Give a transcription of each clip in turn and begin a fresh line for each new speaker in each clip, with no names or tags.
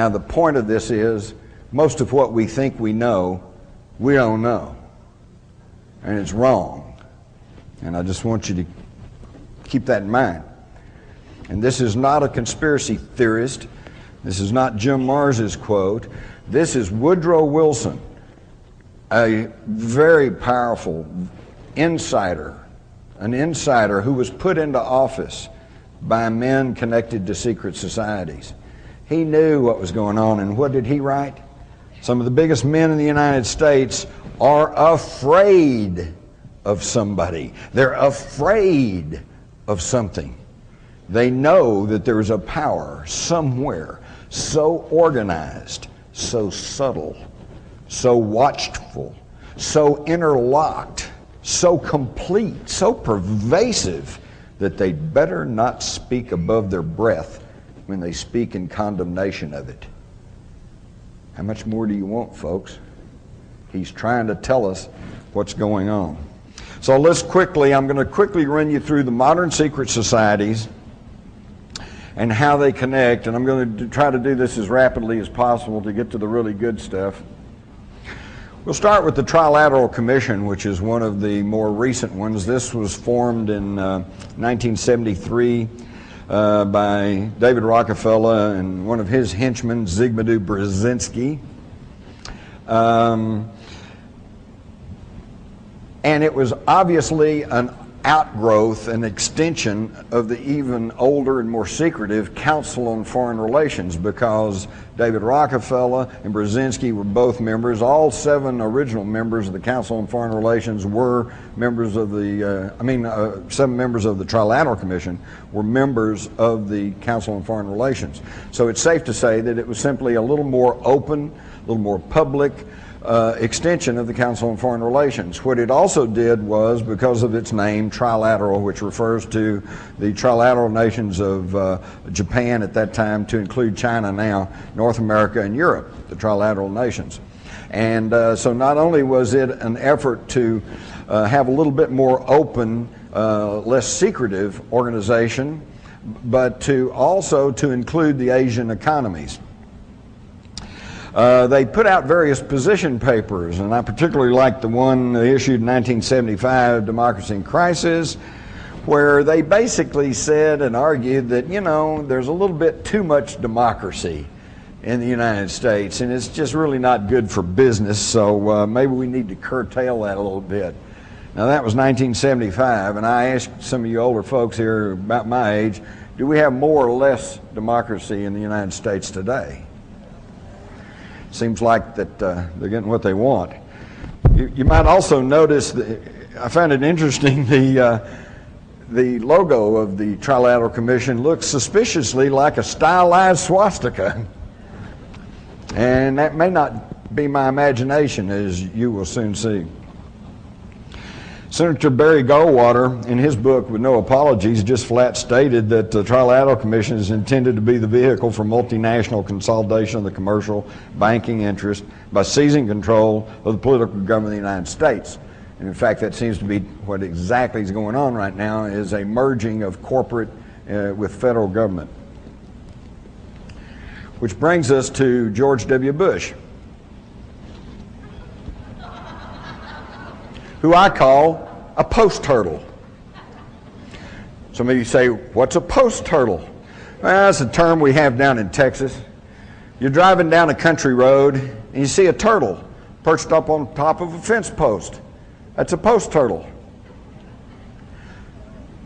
Now, the point of this is, most of what we think we know, we don't know. And it's wrong. And I just want you to keep that in mind. And this is not a conspiracy theorist. This is not Jim Marrs's quote. This is Woodrow Wilson, a very powerful insider, an insider who was put into office by men connected to secret societies. He knew what was going on, and what did he write? Some of the biggest men in the United States are afraid of somebody. They're afraid of something. They know that there's a power somewhere so organized, so subtle, so watchful, so interlocked, so complete, so pervasive that they'd better not speak above their breath when they speak in condemnation of it. How much more do you want, folks? He's trying to tell us what's going on. So I'm going to quickly run you through the modern secret societies and how they connect, and I'm going to try to do this as rapidly as possible to get to the really good stuff. We'll start with the Trilateral Commission, which is one of the more recent ones. This was formed in 1973 by David Rockefeller and one of his henchmen, Zygmunt Brzezinski. And it was obviously an outgrowth, an extension of the even older and more secretive Council on Foreign Relations, because David Rockefeller and Brzezinski were both members. All 7 original members of the Council on Foreign Relations were members of the, 7 members of the Trilateral Commission were members of the Council on Foreign Relations. So it's safe to say that it was simply a little more open, a little more public, extension of the Council on Foreign Relations. What it also did was, because of its name, trilateral, which refers to the trilateral nations of Japan at that time, to include China now, North America and Europe, the trilateral nations. And so not only was it an effort to have a little bit more open, less secretive organization, but to also to include the Asian economies. They put out various position papers, and I particularly like the one they issued in 1975, Democracy in Crisis, where they basically said and argued that, there's a little bit too much democracy in the United States, and it's just really not good for business, so maybe we need to curtail that a little bit. Now, that was 1975, and I asked some of you older folks here about my age, do we have more or less democracy in the United States today? Seems like that they're getting what they want. You might also notice that I found it interesting, the logo of the Trilateral Commission looks suspiciously like a stylized swastika. And that may not be my imagination, as you will soon see. Senator Barry Goldwater, in his book, With No Apologies, just flat stated that the Trilateral Commission is intended to be the vehicle for multinational consolidation of the commercial banking interest by seizing control of the political government of the United States. And in fact, that seems to be what exactly is going on right now, is a merging of corporate with federal government. Which brings us to George W. Bush, who I call a post-turtle. Some of you say, what's a post-turtle? Well, that's a term we have down in Texas. You're driving down a country road and you see a turtle perched up on top of a fence post. That's a post-turtle.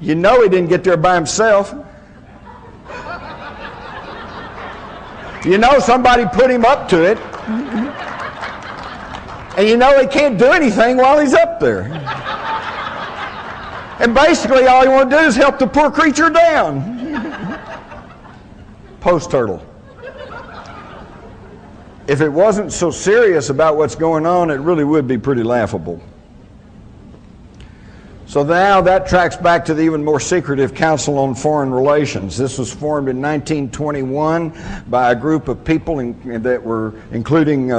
You know he didn't get there by himself. You know somebody put him up to it. And you know he can't do anything while he's up there. And basically all you want to do is help the poor creature down. Post-turtle. If it wasn't so serious about what's going on, it really would be pretty laughable. So now that tracks back to the even more secretive Council on Foreign Relations. This was formed in 1921 by a group of people that were including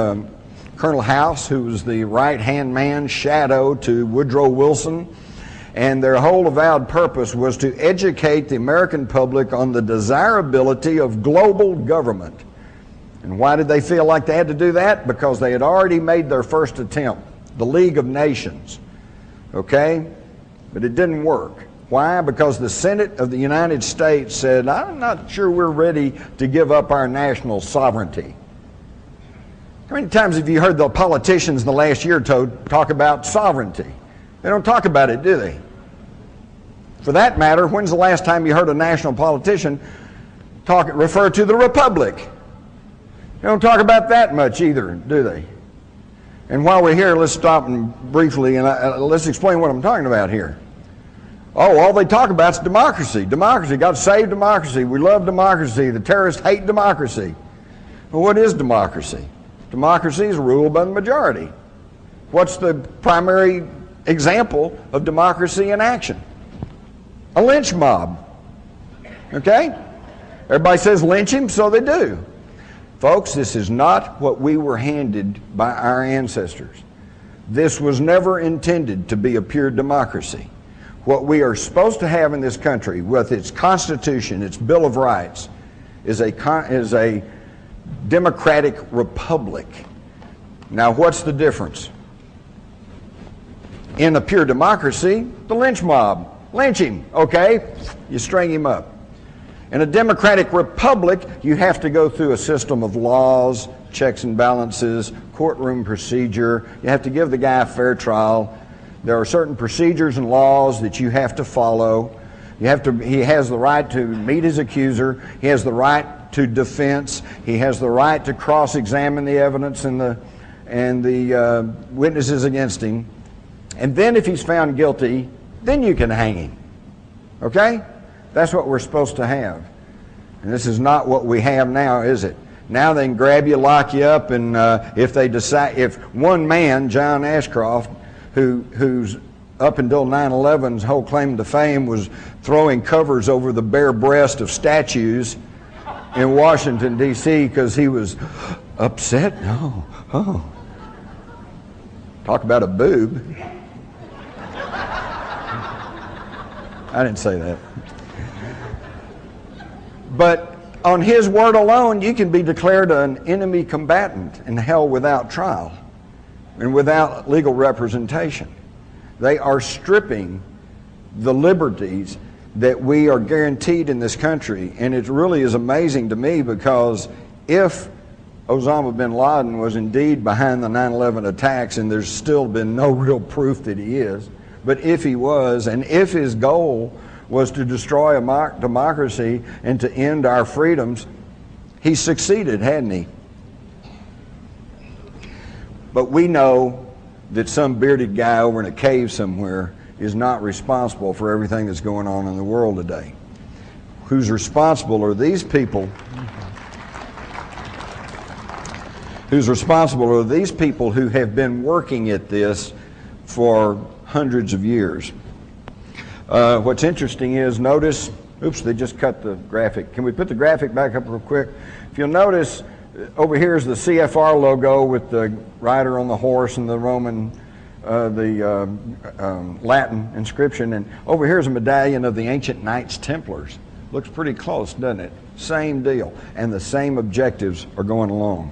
Colonel House, who was the right-hand man, shadow to Woodrow Wilson, and their whole avowed purpose was to educate the American public on the desirability of global government. And why did they feel like they had to do that? Because they had already made their first attempt, the League of Nations, okay? But it didn't work. Why? Because the Senate of the United States said, I'm not sure we're ready to give up our national sovereignty. How many times have you heard the politicians in the last year or two talk about sovereignty? They don't talk about it, do they? For that matter, when's the last time you heard a national politician refer to the republic? They don't talk about that much either, do they? And while we're here, let's stop and briefly and let's explain what I'm talking about here. Oh, all they talk about is democracy. Democracy. God save democracy. We love democracy. The terrorists hate democracy. Well, what is democracy? Democracy is ruled by the majority. What's the primary example of democracy in action? A lynch mob. Okay? Everybody says lynch him, so they do. Folks, this is not what we were handed by our ancestors. This was never intended to be a pure democracy. What we are supposed to have in this country, with its Constitution, its Bill of Rights, is a democratic republic. Now, what's the difference? In a pure democracy, the lynch mob. Lynch him, okay? You string him up. In a democratic republic, you have to go through a system of laws, checks and balances, courtroom procedure. You have to give the guy a fair trial. There are certain procedures and laws that you have to follow. He has the right to meet his accuser. He has the right to defense. He has the right to cross-examine the evidence and the witnesses against him. And then if he's found guilty, then you can hang him. Okay? That's what we're supposed to have. And this is not what we have now, is it? Now they can grab you, lock you up, and if one man, John Ashcroft, who's up until 9/11's whole claim to fame was throwing covers over the bare breast of statues in Washington, D.C. because he was upset. Oh. Talk about a boob. I didn't say that. But on his word alone, you can be declared an enemy combatant and held without trial and without legal representation. They are stripping the liberties that we are guaranteed in this country. And it really is amazing to me, because if Osama bin Laden was indeed behind the 9/11 attacks, and there's still been no real proof that he is, but if he was, and if his goal was to destroy a democracy and to end our freedoms, he succeeded, hadn't he? But we know that some bearded guy over in a cave somewhere is not responsible for everything that's going on in the world today. Who's responsible are these people. Who's responsible are these people who have been working at this for hundreds of years. What's interesting is, notice, oops, they just cut the graphic. Can we put the graphic back up real quick? If you'll notice, over here is the CFR logo with the rider on the horse and the Roman, Latin inscription. And over here is a medallion of the ancient Knights Templars. Looks pretty close, doesn't it? Same deal. And the same objectives are going along.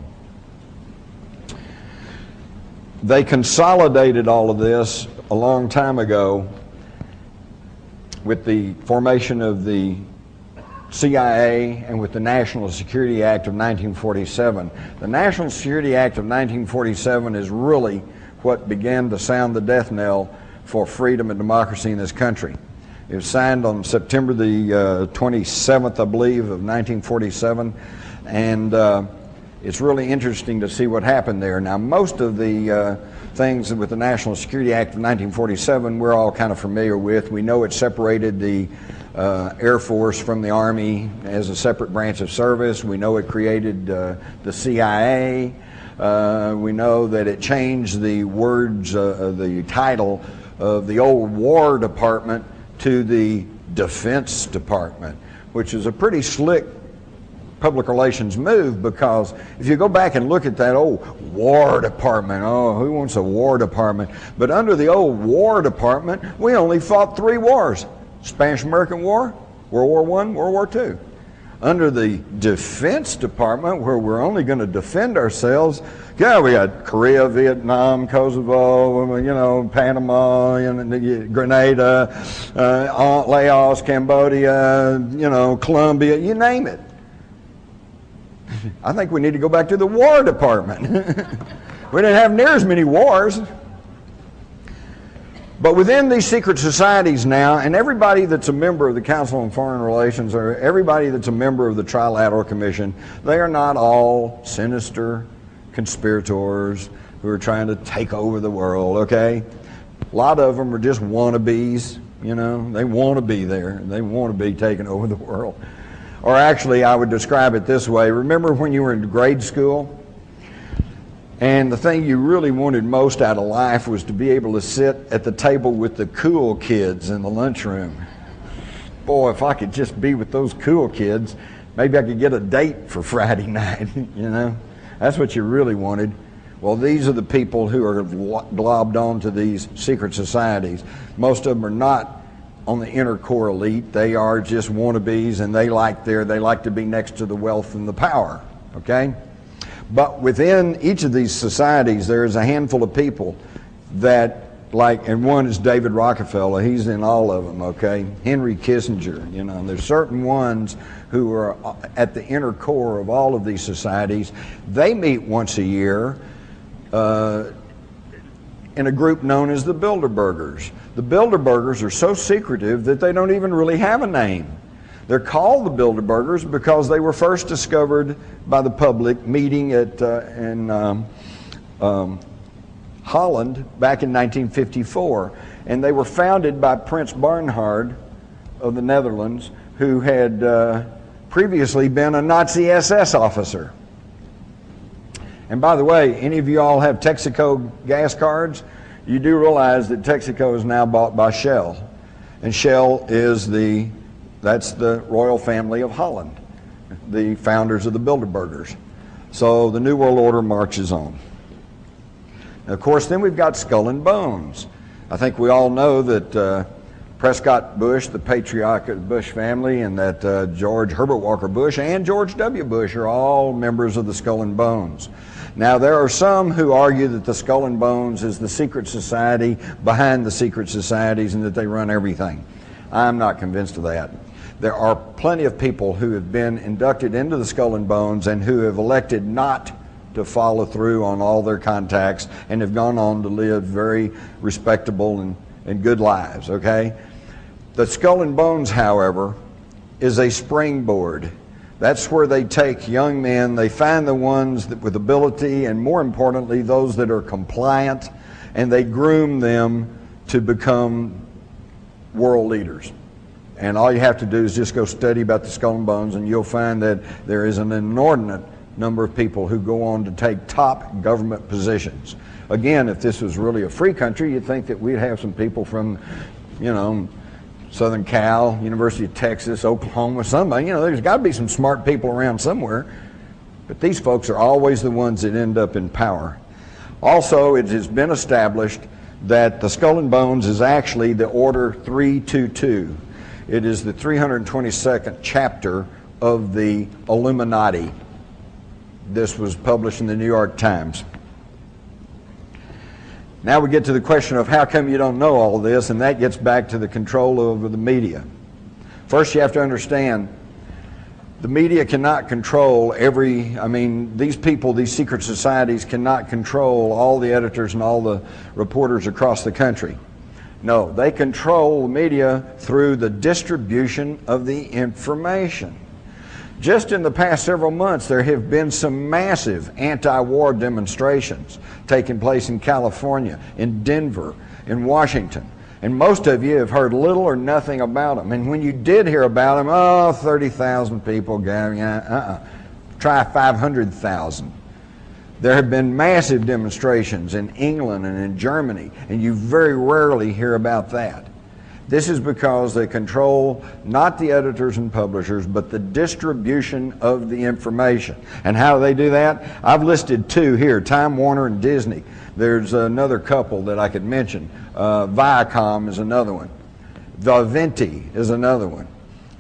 They consolidated all of this a long time ago with the formation of the CIA and with the National Security Act of 1947. The National Security Act of 1947 is really what began to sound the death knell for freedom and democracy in this country. It was signed on September the 27th, I believe, of 1947, and it's really interesting to see what happened there. Now, most of the things with the National Security Act of 1947 we're all kind of familiar with. We know it separated the Air Force from the Army as a separate branch of service. We know it created the CIA. We know that it changed the words, the title of the old War Department to the Defense Department, which is a pretty slick public relations move, because if you go back and look at that old War Department, oh, who wants a War Department? But under the old War Department, we only fought 3 wars. Spanish-American War, World War I, World War II. Under the Defense Department, where we're only going to defend ourselves, yeah, we got Korea, Vietnam, Kosovo, you know, Panama, Grenada, Laos, Cambodia, you know, Colombia, you name it. I think we need to go back to the War Department. We didn't have near as many wars. But within these secret societies now, and everybody that's a member of the Council on Foreign Relations, or everybody that's a member of the Trilateral Commission, they are not all sinister conspirators who are trying to take over the world, okay? A lot of them are just wannabes, you know? They want to be there. They want to be taking over the world. Or actually, I would describe it this way. Remember when you were in grade school? And the thing you really wanted most out of life was to be able to sit at the table with the cool kids in the lunchroom. Boy, if I could just be with those cool kids, maybe I could get a date for Friday night, you know? That's what you really wanted. Well, these are the people who are globbed onto these secret societies. Most of them are not on the inner core elite. They are just wannabes, and they like to be next to the wealth and the power, okay? But within each of these societies, there is a handful of people that, like, and one is David Rockefeller. He's in all of them, okay? Henry Kissinger, you know. There's certain ones who are at the inner core of all of these societies. They meet once a year in a group known as the Bilderbergers. The Bilderbergers are so secretive that they don't even really have a name. They're called the Bilderbergers because they were first discovered by the public meeting in Holland back in 1954. And they were founded by Prince Bernhard of the Netherlands, who had previously been a Nazi SS officer. And by the way, any of you all have Texaco gas cards? You do realize that Texaco is now bought by Shell. And Shell is that's the royal family of Holland, the founders of the Bilderbergers. So the New World Order marches on. Of course, then we've got Skull and Bones. I think we all know that Prescott Bush, the patriarch of the Bush family, and that George Herbert Walker Bush and George W. Bush are all members of the Skull and Bones. Now, there are some who argue that the Skull and Bones is the secret society behind the secret societies and that they run everything. I'm not convinced of that. There are plenty of people who have been inducted into the Skull and Bones and who have elected not to follow through on all their contacts and have gone on to live very respectable and good lives, okay? The Skull and Bones, however, is a springboard. That's where they take young men, they find the ones with ability, and more importantly, those that are compliant, and they groom them to become world leaders. And all you have to do is just go study about the Skull and Bones, and you'll find that there is an inordinate number of people who go on to take top government positions. Again, if this was really a free country, you'd think that we'd have some people from, you know, Southern Cal, University of Texas, Oklahoma, somebody. You know, there's got to be some smart people around somewhere. But these folks are always the ones that end up in power. Also, it has been established that the Skull and Bones is actually the Order 322. It is the 322nd chapter of the Illuminati. This was published in the New York Times. Now we get to the question of how come you don't know all this, and that gets back to the control over the media. First, you have to understand the media cannot control these people, these secret societies cannot control all the editors and all the reporters across the country. No, they control the media through the distribution of the information. Just in the past several months, there have been some massive anti-war demonstrations taking place in California, in Denver, in Washington. And most of you have heard little or nothing about them. And when you did hear about them, 30,000 people gathering. Try 500,000. There have been massive demonstrations in England and in Germany, and you very rarely hear about that. This is because they control not the editors and publishers, but the distribution of the information. And how do they do that? I've listed two here, Time Warner and Disney. There's another couple that I could mention. Viacom is another one. Vivendi is another one.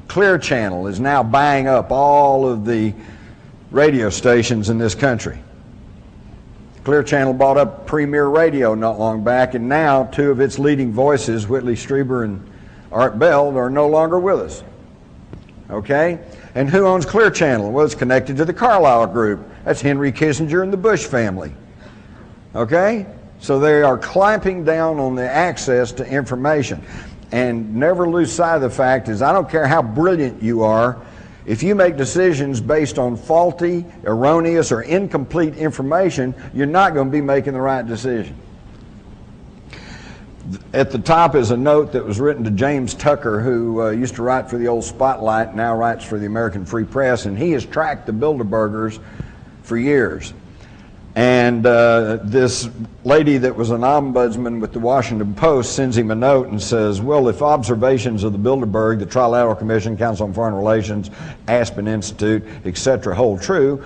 Clear Channel is now buying up all of the radio stations in this country. Clear Channel bought up Premier Radio not long back, and now two of its leading voices, Whitley Strieber and Art Bell, are no longer with us. Okay? And who owns Clear Channel? Well, it's connected to the Carlyle Group. That's Henry Kissinger and the Bush family. Okay? So they are clamping down on the access to information. And never lose sight of the fact is, I don't care how brilliant you are, if you make decisions based on faulty, erroneous, or incomplete information, you're not going to be making the right decision. At the top is a note that was written to James Tucker, who used to write for the old Spotlight, now writes for the American Free Press, and he has tracked the Bilderbergers for years. And this lady that was an ombudsman with the Washington Post sends him a note and says, well, if observations of the Bilderberg, the Trilateral Commission, Council on Foreign Relations, Aspen Institute, etc. hold true,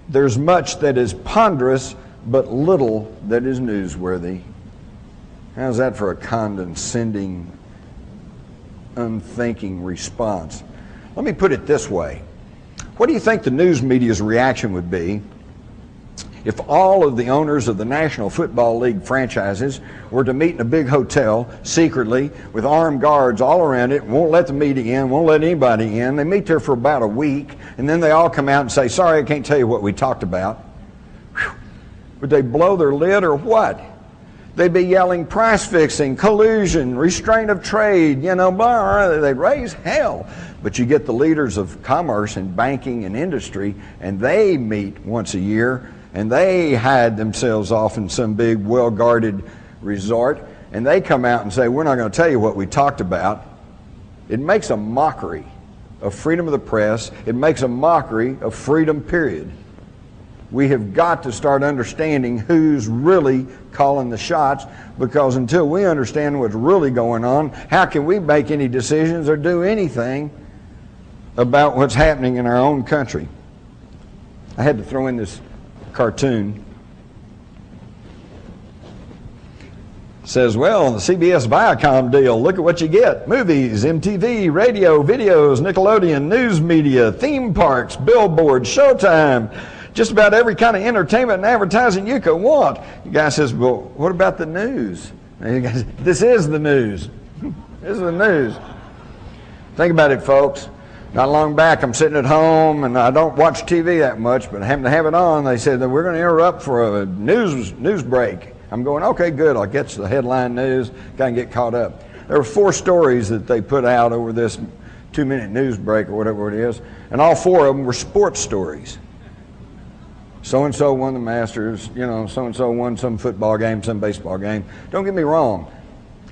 there's much that is ponderous, but little that is newsworthy. How's that for a condescending, unthinking response? Let me put it this way. What do you think the news media's reaction would be if all of the owners of the National Football League franchises were to meet in a big hotel secretly with armed guards all around it, won't let the media in, won't let anybody in? They meet there for about a week, and then they all come out and say, sorry, I can't tell you what we talked about. Whew. Would they blow their lid or what? They'd be yelling price fixing, collusion, restraint of trade, you know, blah, they'd raise hell. But you get the leaders of commerce and banking and industry, and they meet once a year, and they hide themselves off in some big, well-guarded resort, and they come out and say, we're not going to tell you what we talked about. It makes a mockery of freedom of the press. It makes a mockery of freedom, period. We have got to start understanding who's really calling the shots, because until we understand what's really going on, how can we make any decisions or do anything about what's happening in our own country? I had to throw in this cartoon. Says, well, the CBS Viacom deal, look at what you get. Movies, MTV, radio, videos, Nickelodeon, news media, theme parks, billboards, Showtime, just about every kind of entertainment and advertising you could want. The guy says, well, what about the news? And he goes, this is the news. This is the news. Think about it, folks. Not long back, I'm sitting at home, and I don't watch TV that much, but I happen to have it on. They said that we're going to interrupt for a news break. I'm going, okay, good. I'll get to the headline news, kind of get caught up. There were 4 stories that they put out over this 2-minute news break or whatever it is, and all 4 of them were sports stories. So-and-so won the Masters, you know, so-and-so won some football game, some baseball game. Don't get me wrong.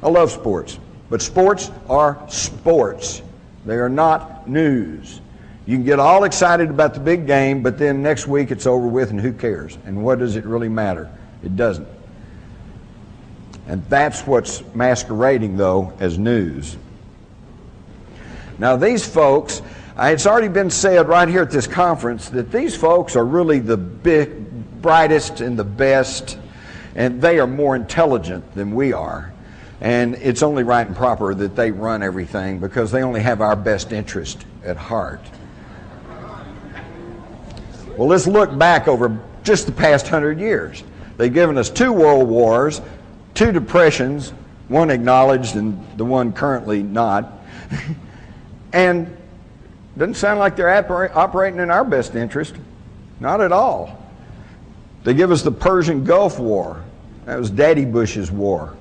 I love sports, but sports are sports. They are not news. You can get all excited about the big game, but then next week it's over with, and who cares? And what does it really matter? It doesn't. And that's what's masquerading, though, as news. Now, these folks, it's already been said right here at this conference that these folks are really the brightest and the best, and they are more intelligent than we are. And it's only right and proper that they run everything, because they only have our best interest at heart. Well, let's look back over just the past 100 years. They've given us 2 world wars, 2 depressions, one acknowledged and the one currently not. And it doesn't sound like they're operating in our best interest. Not at all. They give us the Persian Gulf War. That was Daddy Bush's war.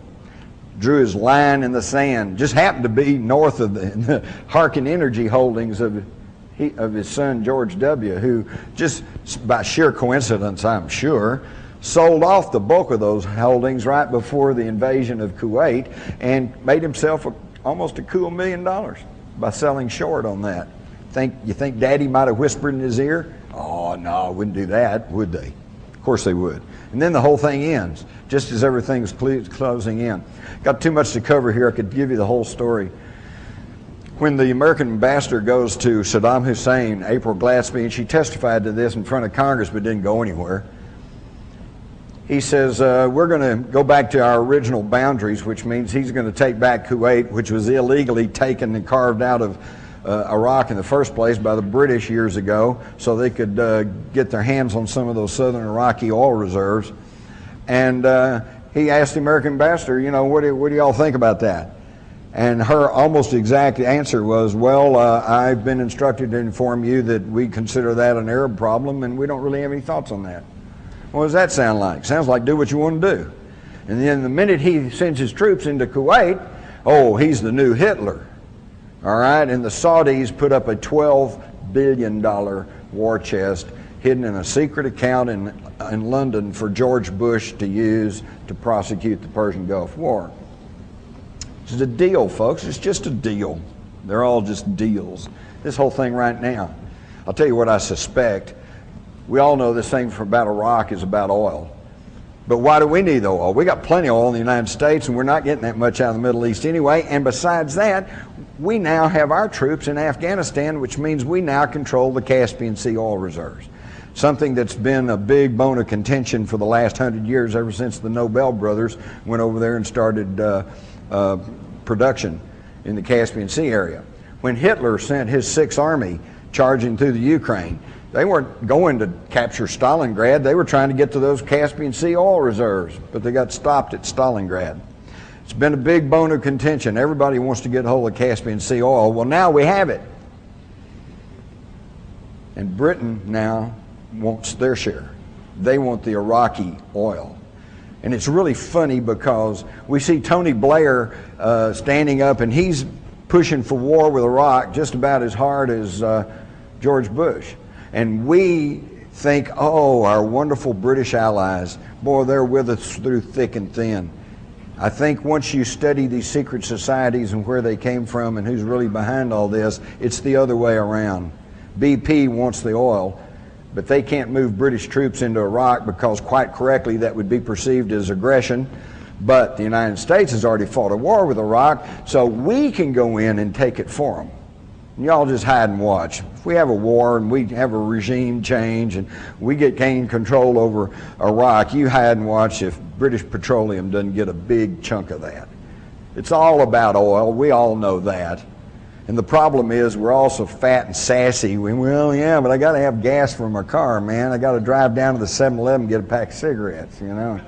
Drew his line in the sand. Just happened to be north of the Harkin Energy holdings of his son George W., who just by sheer coincidence, I'm sure, sold off the bulk of those holdings right before the invasion of Kuwait and made himself almost a cool $1 million by selling short on that. You think Daddy might have whispered in his ear? Oh, no, wouldn't do that, would they? Of course they would. And then the whole thing ends, just as everything's closing in. Got too much to cover here. I could give you the whole story. When the American ambassador goes to Saddam Hussein, April Glaspie, and she testified to this in front of Congress but didn't go anywhere, he says, we're going to go back to our original boundaries, which means he's going to take back Kuwait, which was illegally taken and carved out of Iraq in the first place by the British years ago so they could get their hands on some of those southern Iraqi oil reserves. And he asked the American ambassador, you know, what do y'all think about that? And her almost exact answer was, well, I've been instructed to inform you that we consider that an Arab problem and we don't really have any thoughts on that. What does that sound like? Sounds like do what you want to do. And then the minute he sends his troops into Kuwait, oh, he's the new Hitler. All right, and the Saudis put up a $12 billion war chest hidden in a secret account in London for George Bush to use to prosecute the Persian Gulf War. It's a deal, folks. It's just a deal. They're all just deals. This whole thing right now, I'll tell you what I suspect. We all know this thing about Iraq is about oil. But why do we need the oil? We got plenty of oil in the United States, and we're not getting that much out of the Middle East anyway. And besides that, we now have our troops in Afghanistan, which means we now control the Caspian Sea oil reserves. Something that's been a big bone of contention for the last 100 years, ever since the Nobel brothers went over there and started production in the Caspian Sea area. When Hitler sent his Sixth Army charging through the Ukraine, they weren't going to capture Stalingrad. They were trying to get to those Caspian Sea oil reserves, but they got stopped at Stalingrad. It's been a big bone of contention. Everybody wants to get a hold of Caspian Sea oil. Well, now we have it. And Britain now wants their share. They want the Iraqi oil. And it's really funny because we see Tony Blair standing up, and he's pushing for war with Iraq just about as hard as George Bush. And we think, oh, our wonderful British allies, boy, they're with us through thick and thin. I think once you study these secret societies and where they came from and who's really behind all this, it's the other way around. BP wants the oil, but they can't move British troops into Iraq because, quite correctly, that would be perceived as aggression. But the United States has already fought a war with Iraq, so we can go in and take it for them. Y'all just hide and watch. If we have a war and we have a regime change and we gain control over Iraq, you hide and watch if British Petroleum doesn't get a big chunk of that. It's all about oil. We all know that. And the problem is we're all so fat and sassy. Well, yeah, but I got to have gas for my car, man. I got to drive down to the 7-Eleven and get a pack of cigarettes, you know.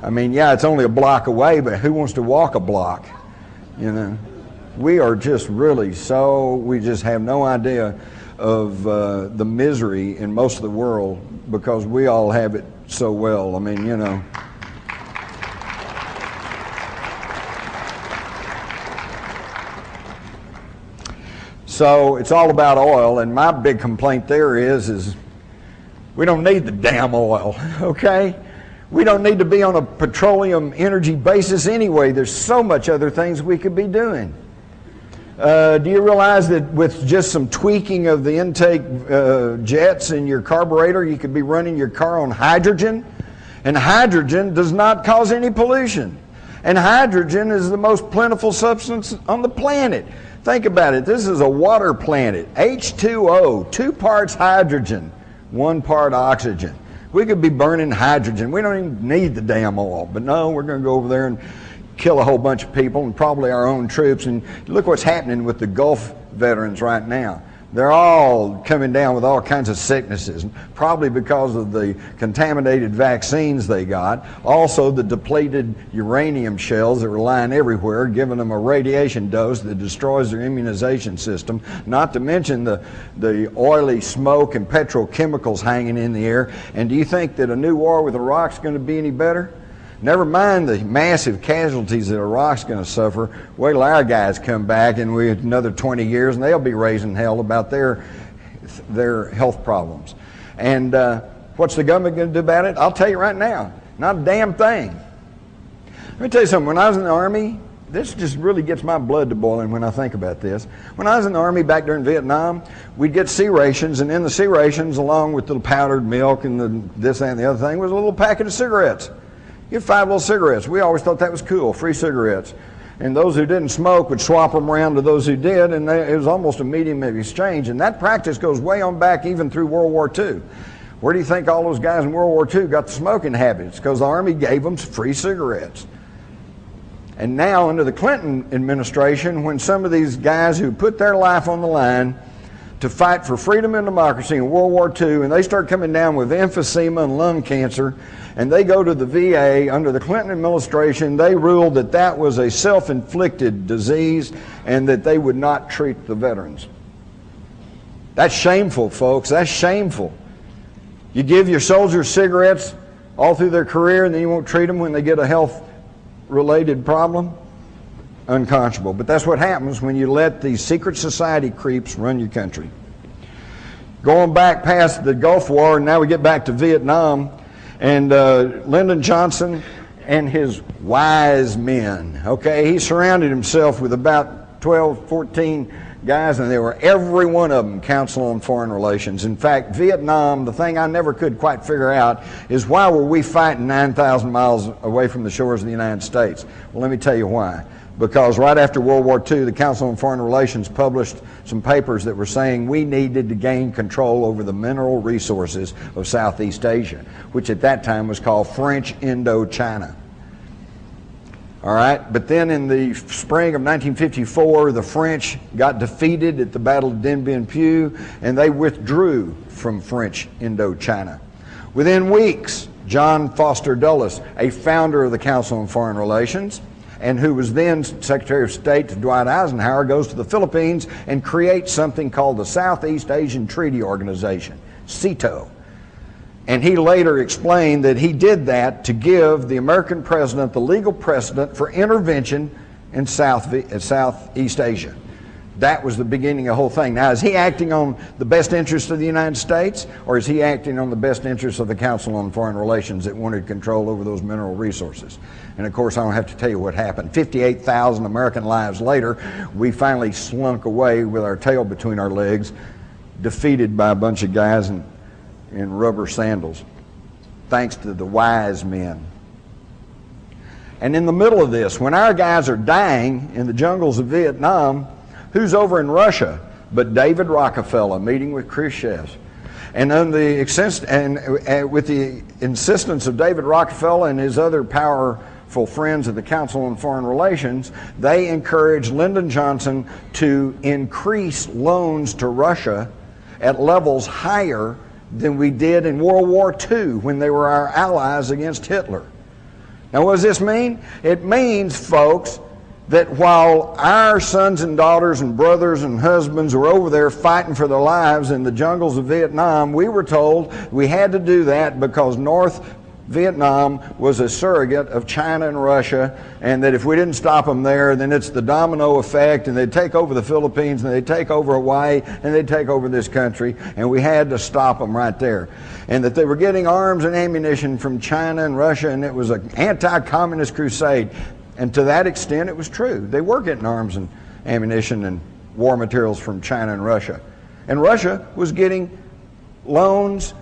I mean, yeah, it's only a block away, but who wants to walk a block, you know? We are just really we just have no idea of the misery in most of the world because we all have it so well. I mean, you know. So it's all about oil, and my big complaint there is we don't need the damn oil, okay? We don't need to be on a petroleum energy basis anyway. There's so much other things we could be doing. Do you realize that with just some tweaking of the intake jets in your carburetor, you could be running your car on hydrogen? And hydrogen does not cause any pollution. And hydrogen is the most plentiful substance on the planet. Think about it. This is a water planet. H2O, 2 parts hydrogen, 1 part oxygen. We could be burning hydrogen. We don't even need the damn oil. But no, we're going to go over there and kill a whole bunch of people and probably our own troops. And look what's happening with the Gulf veterans right now. They're all coming down with all kinds of sicknesses, probably because of the contaminated vaccines they got. Also the depleted uranium shells that were lying everywhere, giving them a radiation dose that destroys their immunization system, not to mention the oily smoke and petrochemicals hanging in the air. And do you think that a new war with Iraq's going to be any better? Never mind the massive casualties that Iraq's going to suffer. Wait till our guys come back in another 20 years and they'll be raising hell about their health problems. And what's the government going to do about it? I'll tell you right now, not a damn thing. Let me tell you something. When I was in the Army, this just really gets my blood to boiling when I think about this. When I was in the Army back during Vietnam, we'd get C rations, and in the C rations, along with the powdered milk and this, that, and the other thing, was a little packet of cigarettes. You get 5 little cigarettes. We always thought that was cool, free cigarettes. And those who didn't smoke would swap them around to those who did, and it was almost a medium of exchange. And that practice goes way on back even through World War II. Where do you think all those guys in World War II got the smoking habits? Because the Army gave them free cigarettes. And now under the Clinton administration, when some of these guys who put their life on the line to fight for freedom and democracy in World War II, and they start coming down with emphysema and lung cancer, and they go to the VA under the Clinton administration, they ruled that that was a self-inflicted disease and that they would not treat the veterans. That's shameful, folks. That's shameful. You give your soldiers cigarettes all through their career and then you won't treat them when they get a health-related problem? Unconscionable. But that's what happens when you let these secret society creeps run your country. Going back past the Gulf War, and now we get back to Vietnam, and Lyndon Johnson and his wise men, okay? He surrounded himself with about 12, 14 guys, and they were, every one of them, Council on Foreign Relations. In fact, Vietnam, the thing I never could quite figure out is why were we fighting 9,000 miles away from the shores of the United States? Well, let me tell you why. Because right after World War II, the Council on Foreign Relations published some papers that were saying we needed to gain control over the mineral resources of Southeast Asia, which at that time was called French Indochina. All right, but then in the spring of 1954, the French got defeated at the Battle of Dien Bien Phu, and they withdrew from French Indochina. Within weeks, John Foster Dulles, a founder of the Council on Foreign Relations, and who was then Secretary of State to Dwight Eisenhower, goes to the Philippines and creates something called the Southeast Asian Treaty Organization, SEATO. And he later explained that he did that to give the American president the legal precedent for intervention in Southeast Asia. That was the beginning of the whole thing. Now, is he acting on the best interest of the United States, or is he acting on the best interest of the Council on Foreign Relations that wanted control over those mineral resources? And of course, I don't have to tell you what happened. 58,000 American lives later, we finally slunk away with our tail between our legs, defeated by a bunch of guys in rubber sandals, thanks to the wise men. And in the middle of this, when our guys are dying in the jungles of Vietnam, who's over in Russia but David Rockefeller meeting with Khrushchev? And with the insistence of David Rockefeller and his other powerful friends of the Council on Foreign Relations, they encouraged Lyndon Johnson to increase loans to Russia at levels higher than we did in World War II when they were our allies against Hitler. Now, what does this mean? It means, folks, that while our sons and daughters and brothers and husbands were over there fighting for their lives in the jungles of Vietnam, we were told we had to do that because North Vietnam was a surrogate of China and Russia, and that if we didn't stop them there, then it's the domino effect, and they'd take over the Philippines, and they'd take over Hawaii, and they'd take over this country, and we had to stop them right there. And that they were getting arms and ammunition from China and Russia, and it was an anti-communist crusade. And to that extent, it was true. They were getting arms and ammunition and war materials from China and Russia. And Russia was getting loans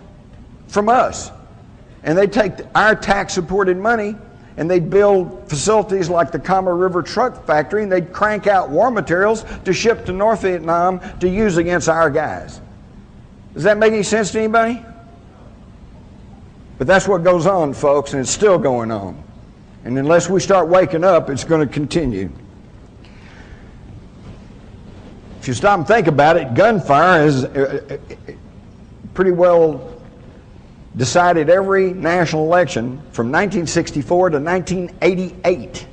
from us. And they'd take our tax-supported money and they'd build facilities like the Kama River Truck Factory, and they'd crank out war materials to ship to North Vietnam to use against our guys. Does that make any sense to anybody? But that's what goes on, folks, and it's still going on. And unless we start waking up, it's going to continue. If you stop and think about it, gunfire has pretty well decided every national election from 1964 to 1988.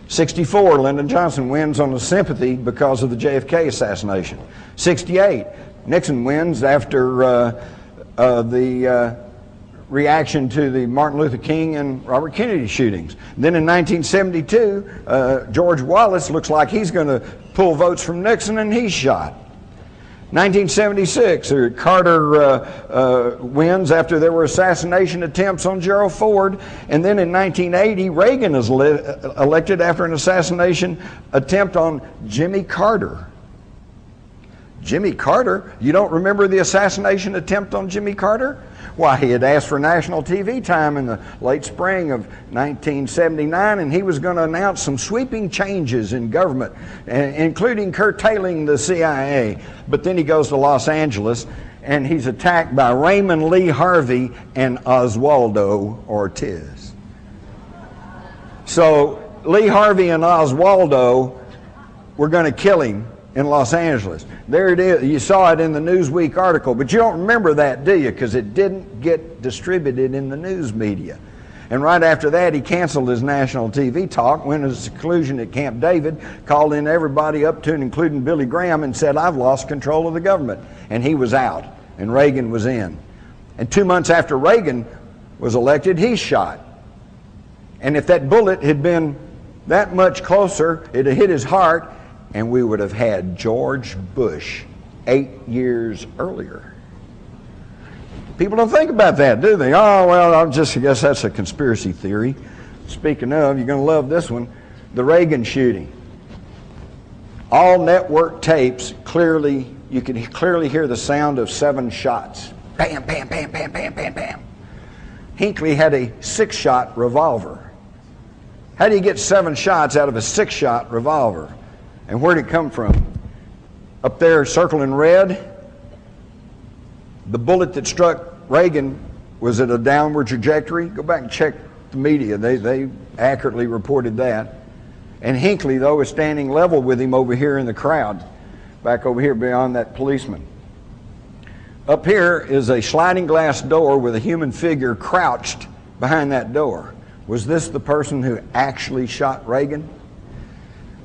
64, Lyndon Johnson wins on the sympathy because of the JFK assassination. 68, Nixon wins after the reaction to the Martin Luther King and Robert Kennedy shootings. Then in 1972, George Wallace looks like he's going to pull votes from Nixon, and he's shot. 1976, Carter wins after there were assassination attempts on Gerald Ford, and then in 1980, Reagan is elected after an assassination attempt on Jimmy Carter. Jimmy Carter? You don't remember the assassination attempt on Jimmy Carter? Why, he had asked for national TV time in the late spring of 1979, and he was going to announce some sweeping changes in government, including curtailing the CIA. But then he goes to Los Angeles, and he's attacked by Raymond Lee Harvey and Oswaldo Ortiz. So Lee Harvey and Oswaldo were going to kill him in Los Angeles. There it is. You saw it in the Newsweek article, but you don't remember that, do you? Because it didn't get distributed in the news media. And right after that, he canceled his national TV talk, went to seclusion at Camp David, called in everybody up to and including Billy Graham, and said, "I've lost control of the government." And he was out, and Reagan was in. And 2 months after Reagan was elected, he's shot. And if that bullet had been that much closer, it had hit his heart, and we would have had George Bush 8 years earlier. People don't think about that, do they? Oh, well, I guess that's a conspiracy theory. Speaking of, you're going to love this one, the Reagan shooting. All network tapes, you could clearly hear the sound of 7 shots. Bam, bam, bam, bam, bam, bam, bam. Hinckley had a 6-shot revolver. How do you get 7 shots out of a 6-shot revolver? And where did it come from? Up there, circling red, the bullet that struck Reagan was at a downward trajectory. Go back and check the media. They accurately reported that. And Hinckley, though, is standing level with him over here in the crowd, back over here beyond that policeman. Up here is a sliding glass door with a human figure crouched behind that door. Was this the person who actually shot Reagan?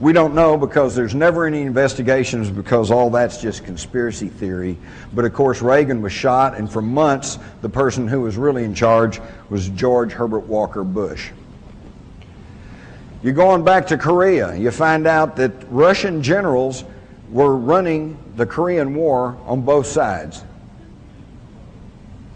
We don't know, because there's never any investigations, because all that's just conspiracy theory. But of course, Reagan was shot, and for months, the person who was really in charge was George Herbert Walker Bush. You're going back to Korea. You find out that Russian generals were running the Korean War on both sides.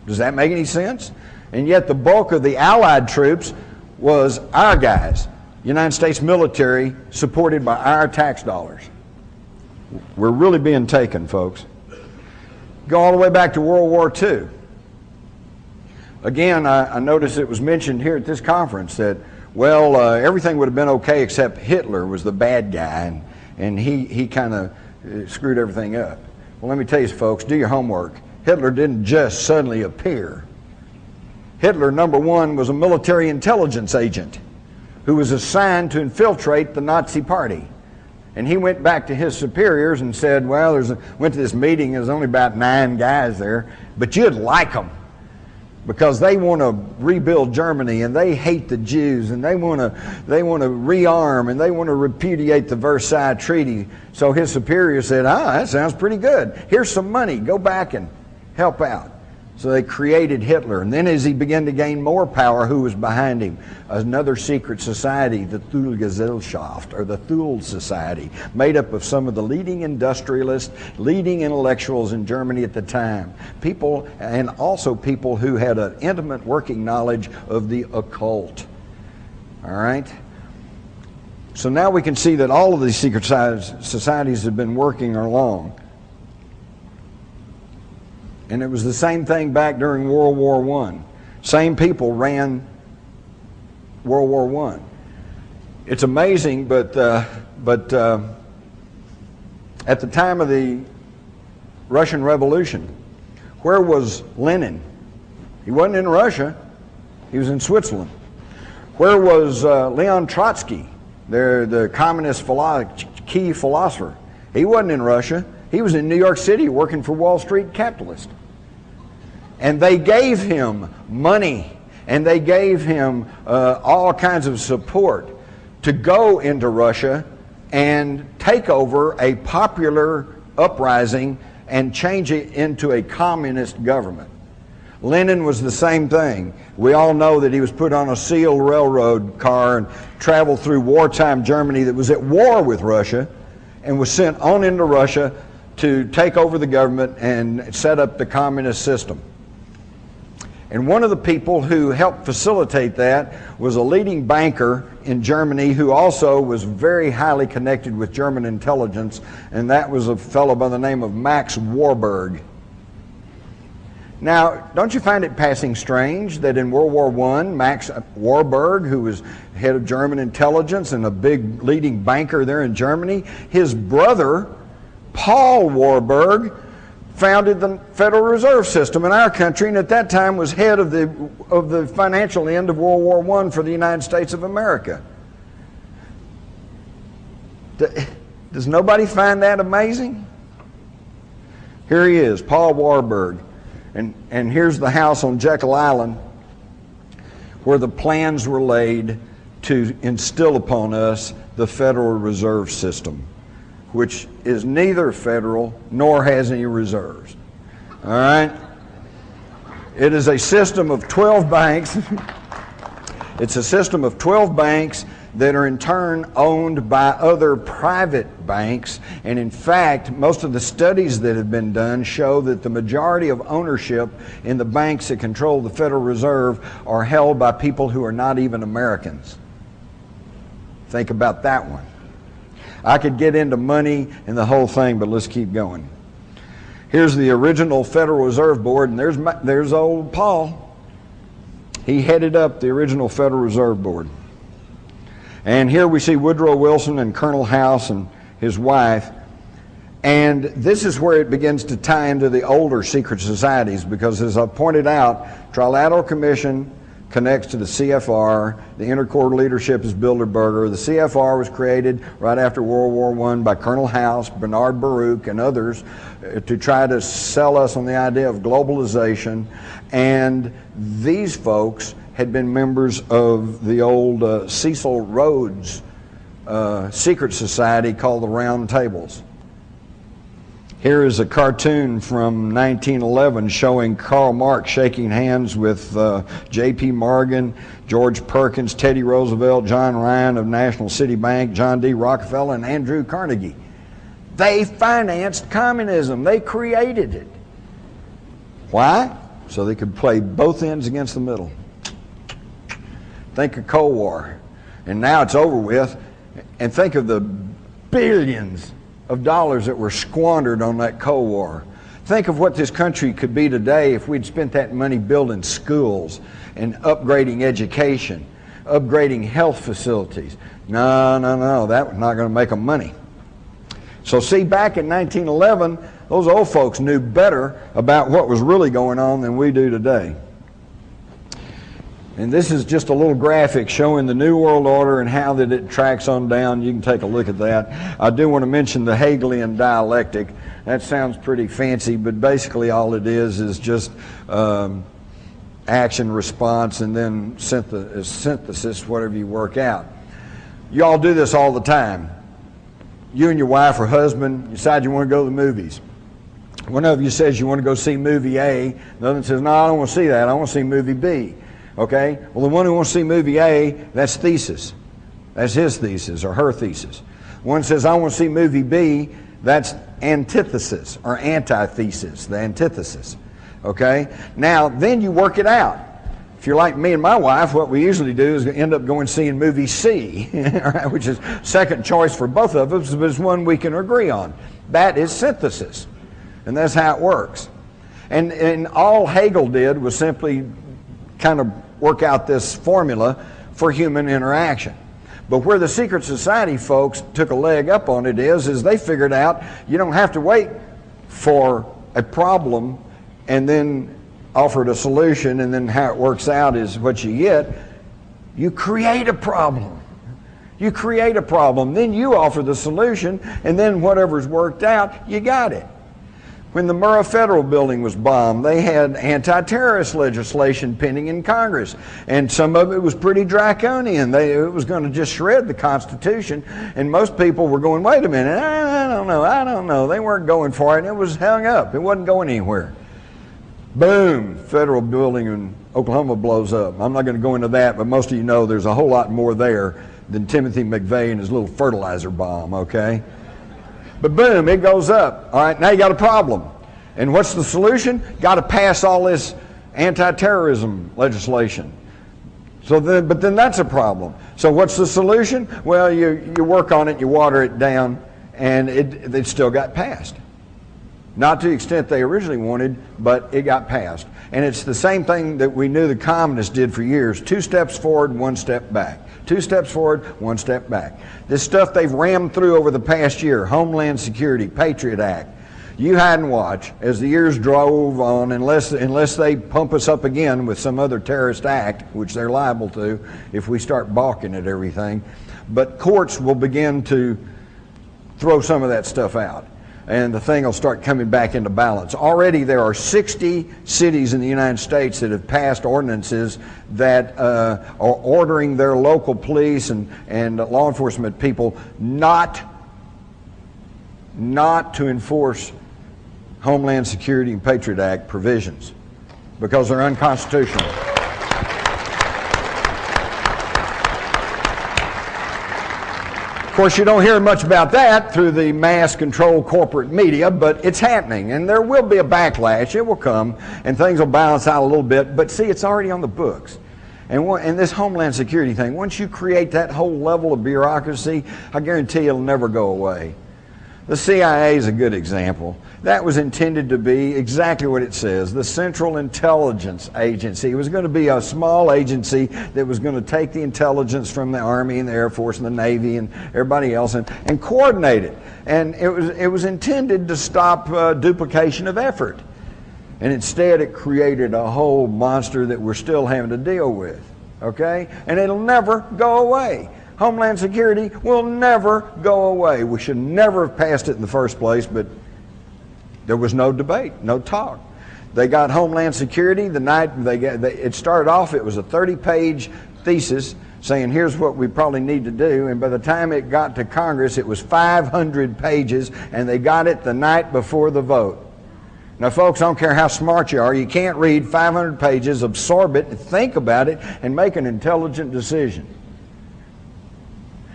Does that make any sense? And yet the bulk of the Allied troops was our guys. United States military supported by our tax dollars. We're really being taken, folks. Go all the way back to World War II. Again, I noticed it was mentioned here at this conference that, well, everything would have been okay except Hitler was the bad guy, and he kind of screwed everything up. Well, let me tell you, folks, do your homework. Hitler didn't just suddenly appear. Hitler, number one, was a military intelligence agent who was assigned to infiltrate the Nazi Party. And he went back to his superiors and said, well, went to this meeting, there's only about 9 guys there, but you'd like them, because they want to rebuild Germany, and they hate the Jews, and they want to rearm, and they want to repudiate the Versailles Treaty. So his superior said, that sounds pretty good. Here's some money, go back and help out. So they created Hitler. And then as he began to gain more power, who was behind him? Another secret society, the Thule-Gesellschaft, or the Thule Society, made up of some of the leading industrialists, leading intellectuals in Germany at the time. People, and also people who had an intimate working knowledge of the occult. All right? So now we can see that all of these secret societies have been working along. And it was the same thing back during World War I. Same people ran World War I. It's amazing, but at the time of the Russian Revolution, where was Lenin? He wasn't in Russia. He was in Switzerland. Where was Leon Trotsky, the communist key philosopher? He wasn't in Russia. He was in New York City working for Wall Street capitalists. And they gave him money, and they gave him all kinds of support to go into Russia and take over a popular uprising and change it into a communist government. Lenin was the same thing. We all know that he was put on a sealed railroad car and traveled through wartime Germany that was at war with Russia, and was sent on into Russia to take over the government and set up the communist system. And one of the people who helped facilitate that was a leading banker in Germany who also was very highly connected with German intelligence, and that was a fellow by the name of Max Warburg. Now, don't you find it passing strange that in World War I, Max Warburg, who was head of German intelligence and a big leading banker there in Germany, his brother, Paul Warburg, founded the Federal Reserve System in our country, and at that time was head of the financial end of World War I for the United States of America. Does nobody find that amazing? Here he is, Paul Warburg. And here's the house on Jekyll Island where the plans were laid to instill upon us the Federal Reserve System, which is neither federal nor has any reserves. All right? It is a system of 12 banks. It's a system of 12 banks that are in turn owned by other private banks. And in fact, most of the studies that have been done show that the majority of ownership in the banks that control the Federal Reserve are held by people who are not even Americans. Think about that one. I could get into money and the whole thing, but let's keep going. Here's the original Federal Reserve Board, and there's old Paul. He headed up the original Federal Reserve Board. And here we see Woodrow Wilson and Colonel House and his wife. And this is where it begins to tie into the older secret societies, because as I pointed out, Trilateral Commission connects to the CFR. The Intercorps leadership is Bilderberger. The CFR was created right after World War I by Colonel House, Bernard Baruch, and others to try to sell us on the idea of globalization. And these folks had been members of the old Cecil Rhodes secret society called the Round Tables. Here is a cartoon from 1911 showing Karl Marx shaking hands with J.P. Morgan, George Perkins, Teddy Roosevelt, John Ryan of National City Bank, John D. Rockefeller, and Andrew Carnegie. They financed communism. They created it. Why? So they could play both ends against the middle. Think of Cold War. And now it's over with. And think of the billions of dollars that were squandered on that Cold War. Think of what this country could be today if we'd spent that money building schools and upgrading education, upgrading health facilities. No, that was not going to make them money. So see, back in 1911, those old folks knew better about what was really going on than we do today. And this is just a little graphic showing the New World Order and how that it tracks on down. You can take a look at that. I do want to mention the Hegelian dialectic. That sounds pretty fancy, but basically all it is just action, response, and then synthesis, whatever you work out. You all do this all the time. You and your wife or husband decide you want to go to the movies. One of you says you want to go see movie A. The other says, no, I don't want to see that. I want to see movie B. Okay? Well, the one who wants to see movie A, that's thesis. That's his thesis or her thesis. One says, I want to see movie B, that's antithesis or antithesis, the antithesis. Okay? Now, then you work it out. If you're like me and my wife, what we usually do is end up going seeing movie C, which is second choice for both of us, but it's one we can agree on. That is synthesis. And that's how it works. And all Hegel did was simply kind of work out this formula for human interaction. But where the secret society folks took a leg up on it is they figured out you don't have to wait for a problem and then offered a solution, and then how it works out is what you get. You create a problem. You create a problem, then you offer the solution, and then whatever's worked out, you got it. When the Murrah Federal Building was bombed, they had anti-terrorist legislation pending in Congress, and some of it was pretty draconian. It was going to just shred the Constitution, and most people were going, wait a minute, I don't know. They weren't going for it, and it was hung up. It wasn't going anywhere. Boom, federal building in Oklahoma blows up. I'm not going to go into that, but most of you know there's a whole lot more there than Timothy McVeigh and his little fertilizer bomb, okay? But boom, it goes up. All right, now you got a problem. And what's the solution? Got to pass all this anti-terrorism legislation. But then that's a problem. So what's the solution? Well, you work on it, you water it down, and it still got passed. Not to the extent they originally wanted, but it got passed. And it's the same thing that we knew the communists did for years. 2 steps forward, 1 step back. 2 steps forward, 1 step back. This stuff they've rammed through over the past year, Homeland Security, Patriot Act. You hide and watch as the years drove on, unless they pump us up again with some other terrorist act, which they're liable to if we start balking at everything. But courts will begin to throw some of that stuff out, and the thing will start coming back into balance. Already there are 60 cities in the United States that have passed ordinances that are ordering their local police and law enforcement people not to enforce Homeland Security and Patriot Act provisions because they're unconstitutional. Of course, you don't hear much about that through the mass control corporate media, but it's happening, and there will be a backlash. It will come, and things will balance out a little bit, but see, it's already on the books. And this Homeland Security thing, once you create that whole level of bureaucracy, I guarantee it'll never go away. The CIA is a good example. That was intended to be exactly what it says, the Central Intelligence Agency. It was going to be a small agency that was going to take the intelligence from the Army and the Air Force and the Navy and everybody else and coordinate it. And it was intended to stop duplication of effort. And instead it created a whole monster that we're still having to deal with, okay? And it'll never go away. Homeland Security will never go away. We should never have passed it in the first place, but there was no debate, no talk. They got Homeland Security the night it started off. It was a 30-page thesis saying here's what we probably need to do, and by the time it got to Congress, it was 500 pages, and they got it the night before the vote. Now, folks, I don't care how smart you are, you can't read 500 pages, absorb it, think about it, and make an intelligent decision.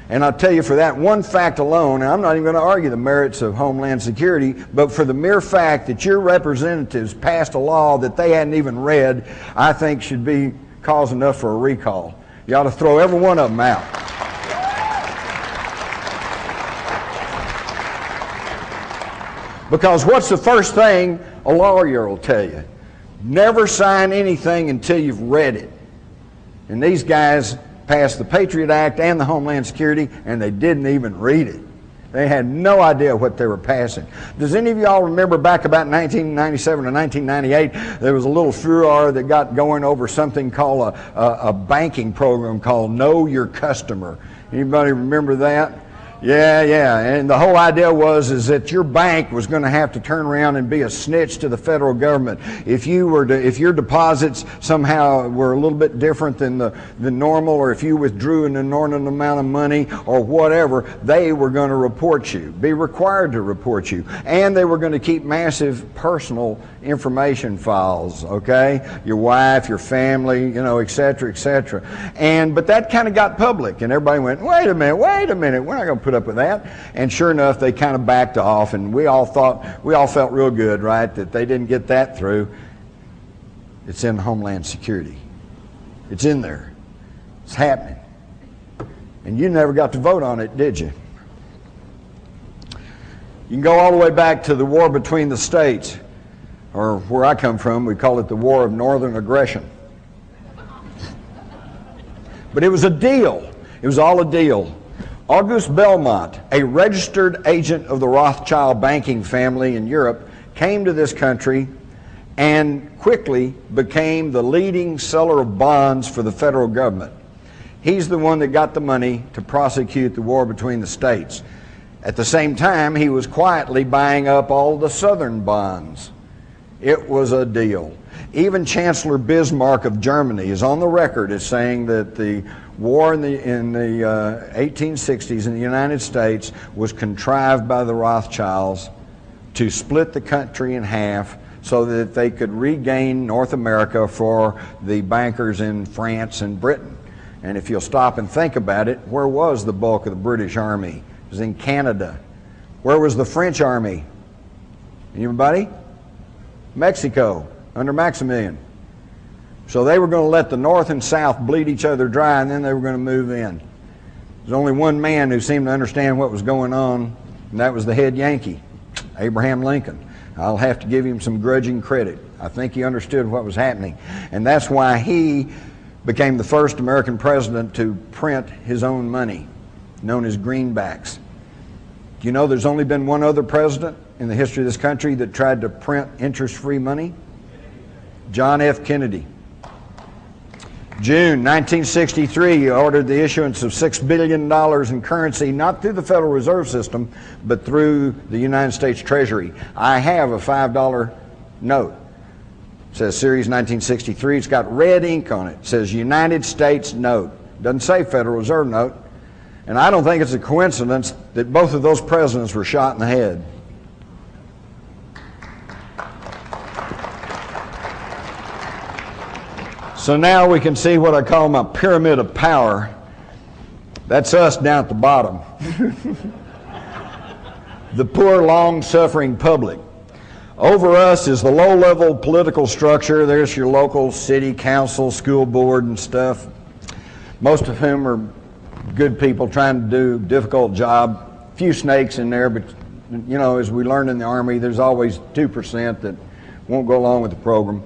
And I'll tell you, for that one fact alone, and I'm not even going to argue the merits of Homeland Security, but for the mere fact that your representatives passed a law that they hadn't even read, I think should be cause enough for a recall. You ought to throw every one of them out. Because what's the first thing a lawyer will tell you? Never sign anything until you've read it. And these guys passed the Patriot Act and the Homeland Security, and they didn't even read it. They had no idea what they were passing. Does any of y'all remember back about 1997 or 1998, there was a little furor that got going over something called a banking program called Know Your Customer. Anybody remember that? Yeah. And the whole idea was that your bank was going to have to turn around and be a snitch to the federal government. If your deposits somehow were a little bit different than the normal, or if you withdrew an inordinate amount of money or whatever, they were going to report you, be required to report you. And they were going to keep massive personal information files, okay? Your wife, your family, et cetera, et cetera. But that kind of got public, and everybody went, wait a minute, we're not going to put up with that. And sure enough, they kind of backed off, and we all felt real good, right, that they didn't get that through. It's in Homeland Security. It's in there. It's happening. And you never got to vote on it, did you? You can go all the way back to the war between the states, or where I come from, we call it the War of Northern Aggression. But it was a deal. It was all a deal. Auguste Belmont, a registered agent of the Rothschild banking family in Europe, came to this country and quickly became the leading seller of bonds for the federal government. He's the one that got the money to prosecute the war between the states. At the same time, he was quietly buying up all the southern bonds. It was a deal. Even Chancellor Bismarck of Germany is on the record as saying that the war in the 1860s in the United States was contrived by the Rothschilds to split the country in half so that they could regain North America for the bankers in France and Britain. And if you'll stop and think about it, where was the bulk of the British Army? It was in Canada. Where was the French Army? Anybody? Mexico, under Maximilian. So they were going to let the North and South bleed each other dry, and then they were going to move in. There's only one man who seemed to understand what was going on, and that was the head Yankee, Abraham Lincoln. I'll have to give him some grudging credit. I think he understood what was happening. And that's why he became the first American president to print his own money, known as greenbacks. Do you know there's only been one other president in the history of this country that tried to print interest-free money? John F. Kennedy. June 1963, he ordered the issuance of $6 billion in currency, not through the Federal Reserve System, but through the United States Treasury. I have a $5 note. It says Series 1963. It's got red ink on it. It says United States note. It doesn't say Federal Reserve note. And I don't think it's a coincidence that both of those presidents were shot in the head. So now we can see what I call my pyramid of power. That's us down at the bottom. The poor, long-suffering public. Over us is the low-level political structure. There's your local city council, school board, and stuff. Most of whom are good people trying to do a difficult job. A few snakes in there, but you know, as we learned in the Army, there's always 2% that won't go along with the program.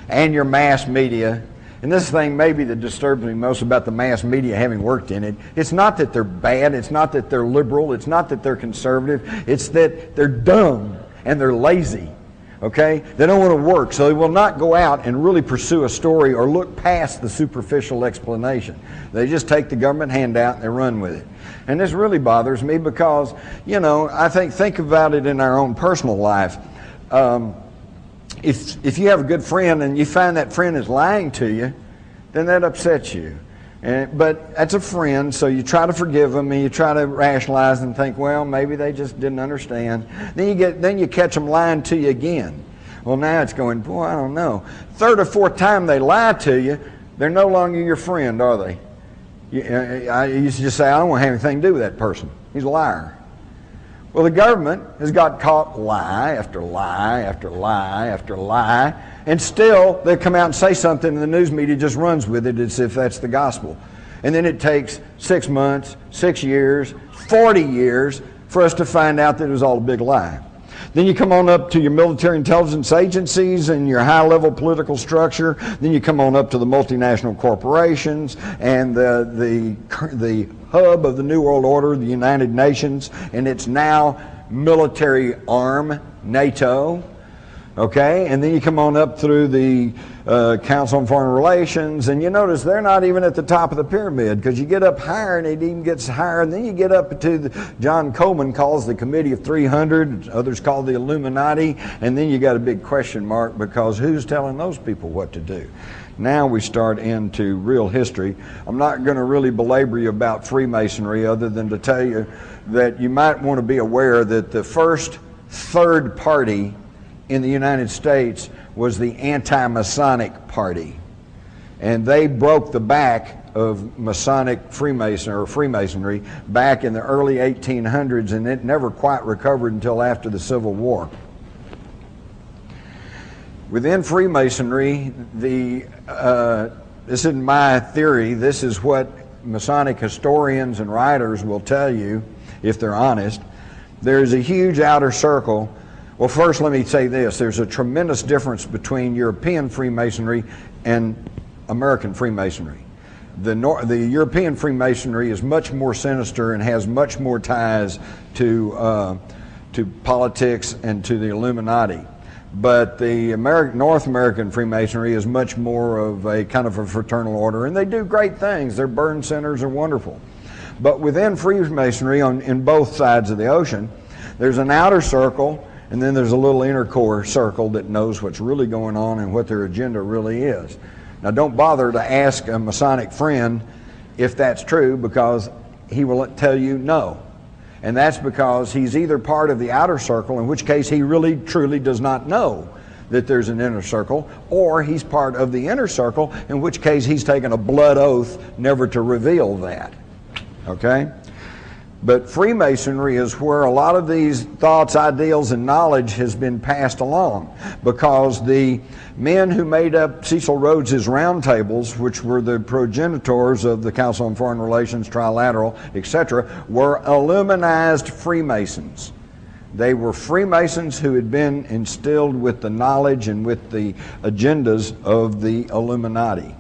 And your mass media. And this thing maybe that disturbs me most about the mass media, having worked in it, it's not that they're bad, it's not that they're liberal, it's not that they're conservative, it's that they're dumb and they're lazy, okay? They don't want to work, so they will not go out and really pursue a story or look past the superficial explanation. They just take the government handout and they run with it. And this really bothers me because, you know, I think about it in our own personal life. If you have a good friend and you find that friend is lying to you, then that upsets you. But that's a friend, so you try to forgive them and you try to rationalize and think, well, maybe they just didn't understand. Then you catch them lying to you again. Well, now it's going, boy, I don't know. Third or fourth time they lie to you, they're no longer your friend, are they? I used to just say, I don't want to have anything to do with that person. He's a liar. Well, the government has got caught lie after lie after lie after lie, and still they come out and say something and the news media just runs with it as if that's the gospel. And then it takes 6 months, 6 years, 40 years for us to find out that it was all a big lie. Then you come on up to your military intelligence agencies and your high-level political structure. Then you come on up to the multinational corporations and the hub of the New World Order, the United Nations, and its now military arm, NATO. Okay, and then you come on up through the Council on Foreign Relations, and you notice they're not even at the top of the pyramid, because you get up higher and it even gets higher, and then you get up to John Coleman calls the Committee of 300, others call the Illuminati, and then you got a big question mark, because who's telling those people what to do? Now we start into real history. I'm not going to really belabor you about Freemasonry other than to tell you that you might want to be aware that the first third party in the United States was the anti-Masonic party. And they broke the back of Masonic Freemasonry back in the early 1800s, and it never quite recovered until after the Civil War. Within Freemasonry, this isn't my theory, this is what Masonic historians and writers will tell you, if they're honest. There's a huge outer circle. Well, first let me say this. There's a tremendous difference between European Freemasonry and American Freemasonry. The European Freemasonry is much more sinister and has much more ties to politics and to the Illuminati. But the North American Freemasonry is much more of a kind of a fraternal order, and they do great things. Their burn centers are wonderful. But within Freemasonry, in both sides of the ocean, there's an outer circle, and then there's a little inner core circle that knows what's really going on and what their agenda really is. Now, don't bother to ask a Masonic friend if that's true, because he will tell you no. And that's because he's either part of the outer circle, in which case he really truly does not know that there's an inner circle, or he's part of the inner circle, in which case he's taken a blood oath never to reveal that. Okay? But Freemasonry is where a lot of these thoughts, ideals, and knowledge has been passed along, because the men who made up Cecil Rhodes's roundtables, which were the progenitors of the Council on Foreign Relations, Trilateral, etc., were Illuminized Freemasons. They were Freemasons who had been instilled with the knowledge and with the agendas of the Illuminati.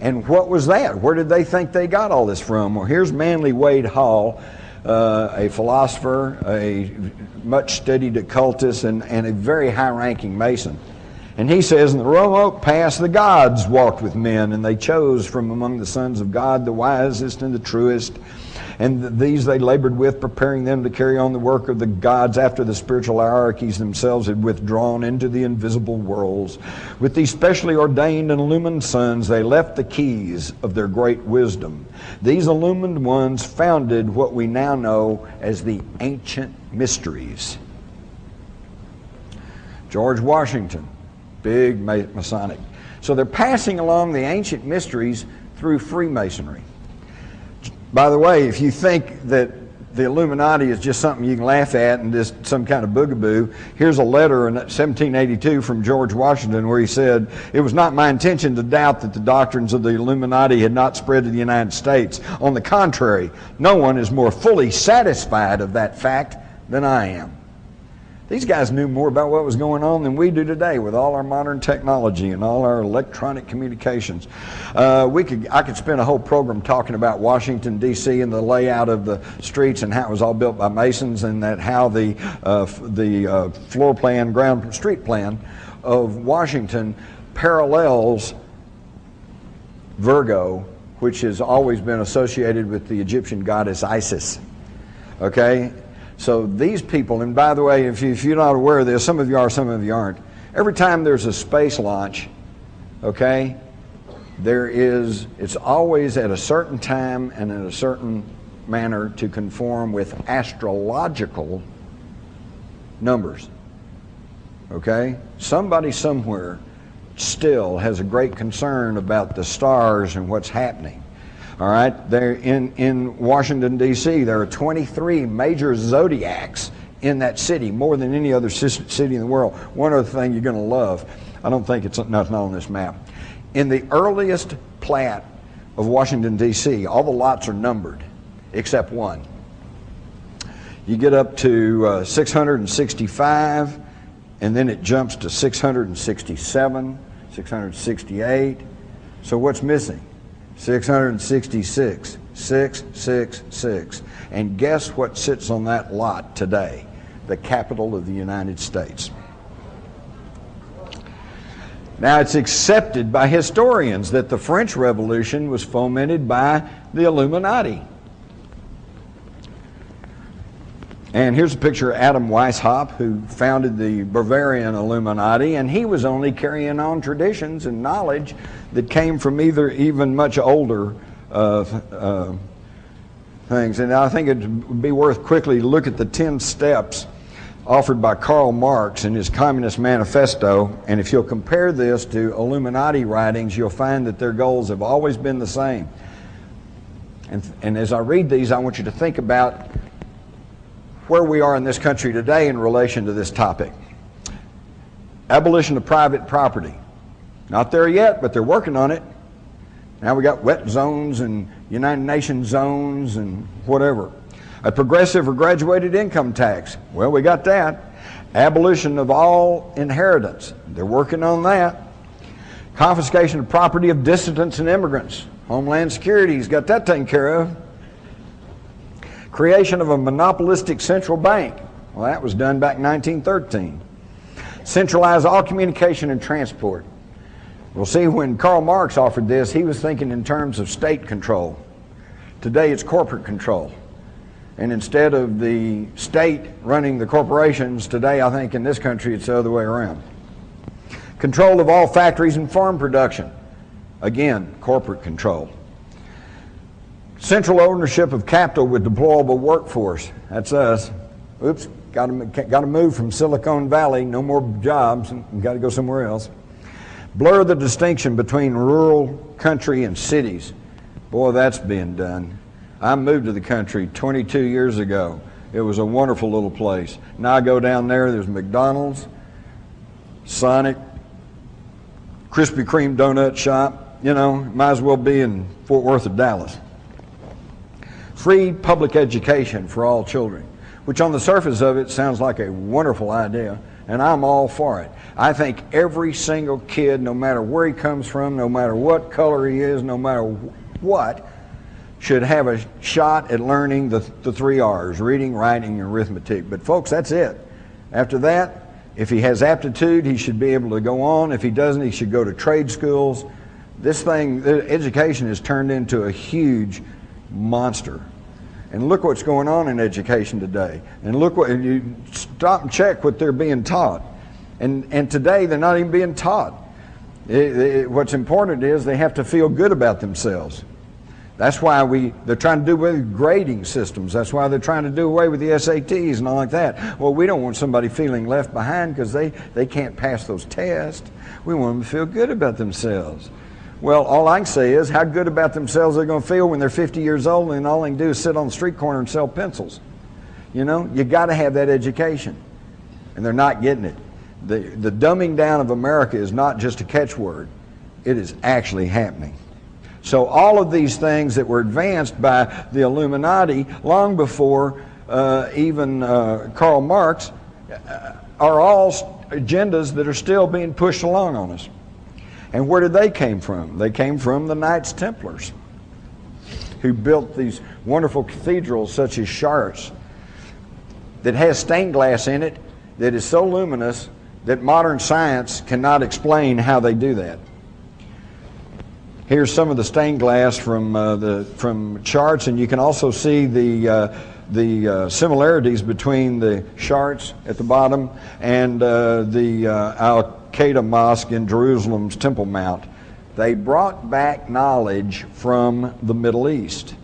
And what was that? Where did they think they got all this from? Well, here's Manly Wade Hall, a philosopher, a much studied occultist, and a very high-ranking Mason. And he says, in the remote past, the gods walked with men, and they chose from among the sons of God the wisest and the truest. And these they labored with, preparing them to carry on the work of the gods after the spiritual hierarchies themselves had withdrawn into the invisible worlds. With these specially ordained and illumined sons, they left the keys of their great wisdom. These illumined ones founded what we now know as the ancient mysteries. George Washington, big Masonic. So they're passing along the ancient mysteries through Freemasonry. By the way, if you think that the Illuminati is just something you can laugh at and just some kind of boogaboo, here's a letter in 1782 from George Washington where he said, "It was not my intention to doubt that the doctrines of the Illuminati had not spread to the United States. On the contrary, no one is more fully satisfied of that fact than I am." These guys knew more about what was going on than we do today with all our modern technology and all our electronic communications. I could spend a whole program talking about Washington, D.C. and the layout of the streets and how it was all built by Masons, and that how the floor plan, street plan of Washington parallels Virgo, which has always been associated with the Egyptian goddess Isis. Okay? So these people, and by the way, if you're not aware of this, some of you are, some of you aren't. Every time there's a space launch, okay, it's always at a certain time and in a certain manner to conform with astrological numbers. Okay? Somebody somewhere still has a great concern about the stars and what's happening. All right, there in Washington, D.C., there are 23 major zodiacs in that city, more than any other city in the world. One other thing you're going to love, I don't think it's not on this map. In the earliest plat of Washington, D.C., all the lots are numbered except one. You get up to 665, and then it jumps to 667, 668. So what's missing? 666, 666. And guess what sits on that lot today? The capital of the United States. Now, it's accepted by historians that the French Revolution was fomented by the Illuminati. And here's a picture of Adam Weishaupt, who founded the Bavarian Illuminati, and he was only carrying on traditions and knowledge that came from even much older things. And I think it would be worth quickly to look at the 10 steps offered by Karl Marx in his Communist Manifesto, and if you'll compare this to Illuminati writings, you'll find that their goals have always been the same. And as I read these, I want you to think about where we are in this country today in relation to this topic. Abolition of private property. Not there yet, but they're working on it. Now we got wet zones and United Nations zones and whatever. A progressive or graduated income tax. Well, we got that. Abolition of all inheritance. They're working on that. Confiscation of property of dissidents and immigrants. Homeland Security's got that taken care of. Creation of a monopolistic central bank. Well, that was done back in 1913. Centralize all communication and transport. Well, see, when Karl Marx offered this, he was thinking in terms of state control. Today, it's corporate control. And instead of the state running the corporations, today, I think in this country, it's the other way around. Control of all factories and farm production. Again, corporate control. Central ownership of capital with deployable workforce. That's us. Oops, got to move from Silicon Valley. No more jobs. Got to go somewhere else. Blur the distinction between rural, country, and cities. Boy, that's being done. I moved to the country 22 years ago. It was a wonderful little place. Now I go down there, there's McDonald's, Sonic, Krispy Kreme donut shop. You know, might as well be in Fort Worth or Dallas. Free public education for all children, which on the surface of it sounds like a wonderful idea, and I'm all for it. I think every single kid, no matter where he comes from, no matter what color he is, no matter what, should have a shot at learning the 3 R's, reading, writing, and arithmetic. But folks, that's it. After that, If he has aptitude, he should be able to go on. If he doesn't, he should go to trade schools. This thing, education has turned into a huge monster. And look what's going on in education today. And look what, you stop and check what they're being taught. And today they're not even being taught. What's important is they have to feel good about themselves. That's why they're trying to do away with grading systems. That's why they're trying to do away with the SATs and all like that. Well, we don't want somebody feeling left behind because they can't pass those tests. We want them to feel good about themselves. Well, all I can say is how good about themselves they're going to feel when they're 50 years old and all they can do is sit on the street corner and sell pencils. You know, you got to have that education. And they're not getting it. The dumbing down of America is not just a catchword. It is actually happening. So all of these things that were advanced by the Illuminati long before even Karl Marx are all agendas that are still being pushed along on us. And where did they came from? They came from the Knights Templars, who built these wonderful cathedrals such as Chartres that has stained glass in it that is so luminous that modern science cannot explain how they do that. Here's some of the stained glass from Chartres, and you can also see the similarities between the Chartres at the bottom and the Al-Qaeda Mosque in Jerusalem's Temple Mount. They brought back knowledge from the Middle East.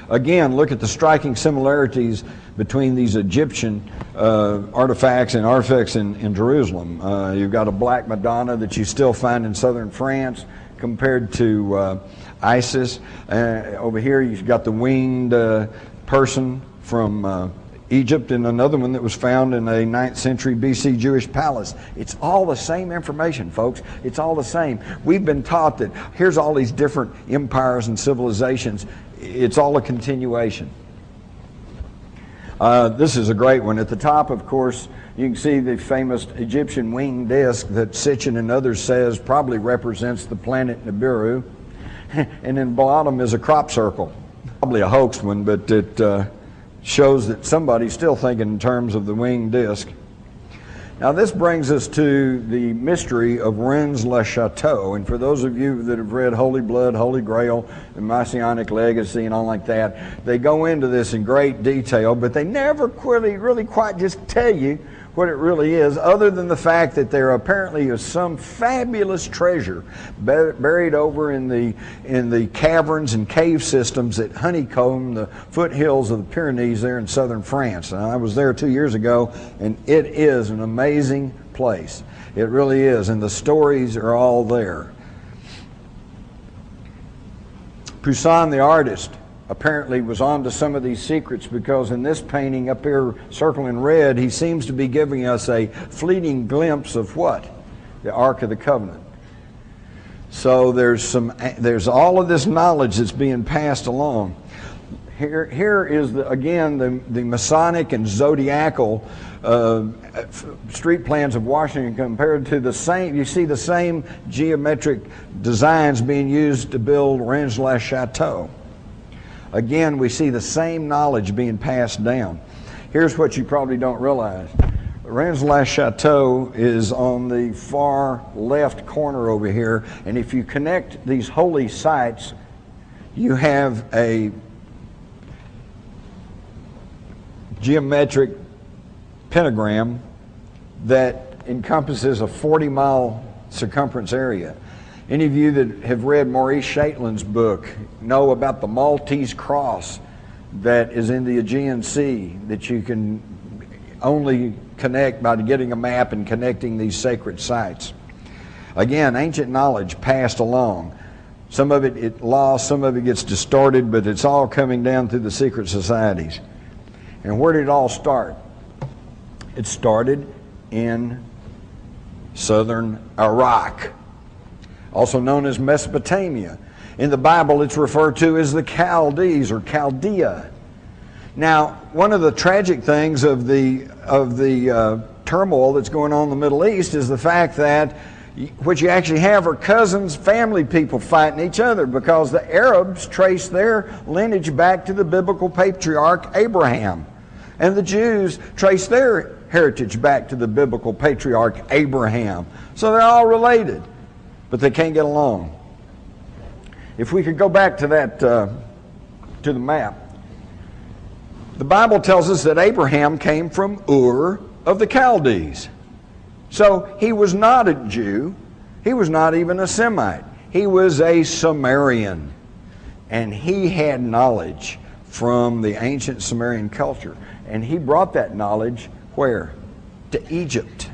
Again, look at the striking similarities between these Egyptian artifacts and artifacts in Jerusalem. You've got a black Madonna that you still find in southern France compared to Isis. Over here you've got the winged person from Egypt, and another one that was found in a 9th century BC Jewish palace. It's all the same information, folks. It's all the same. We've been taught that here's all these different empires and civilizations. It's all a continuation. This is a great one. At the top, of course, you can see the famous Egyptian winged disc that Sitchin and others says probably represents the planet Nibiru. And in the bottom is a crop circle. Probably a hoax one, but it shows that somebody's still thinking in terms of the winged disc. Now this brings us to the mystery of Rennes-le-Château. And for those of you that have read Holy Blood, Holy Grail, the Messianic Legacy and all like that, they go into this in great detail, but they never really quite just tell you what it really is, other than the fact that there apparently is some fabulous treasure buried over in the caverns and cave systems that honeycomb the foothills of the Pyrenees there in southern France. And I was there 2 years ago, and it is an amazing place. It really is, and the stories are all there. Poussin, the artist, apparently was onto some of these secrets, because in this painting up here circled in red, he seems to be giving us a fleeting glimpse of what? The Ark of the Covenant. So there's all of this knowledge that's being passed along. Here is again the Masonic and zodiacal street plans of Washington compared to the same. You see the same geometric designs being used to build Rennes-le-Château. Again, we see the same knowledge being passed down. Here's what you probably don't realize. Rennes-le-Château is on the far left corner over here, and if you connect these holy sites, you have a geometric pentagram that encompasses a 40-mile circumference area. Any of you that have read Maurice Shaitlin's book know about the Maltese cross that is in the Aegean Sea that you can only connect by getting a map and connecting these sacred sites. Again, ancient knowledge passed along. Some of it lost, some of it gets distorted, but it's all coming down through the secret societies. And where did it all start? It started in southern Iraq, also known as Mesopotamia. In the Bible, it's referred to as the Chaldees or Chaldea. Now, one of the tragic things of the turmoil that's going on in the Middle East is the fact that what you actually have are cousins, family people fighting each other, because the Arabs trace their lineage back to the biblical patriarch Abraham, and the Jews trace their heritage back to the biblical patriarch Abraham. So they're all related, but they can't get along. If we could go back to that, to the map, the Bible tells us that Abraham came from Ur of the Chaldees. So he was not a Jew. He was not even a Semite. He was a Sumerian. And he had knowledge from the ancient Sumerian culture. And he brought that knowledge where? To Egypt.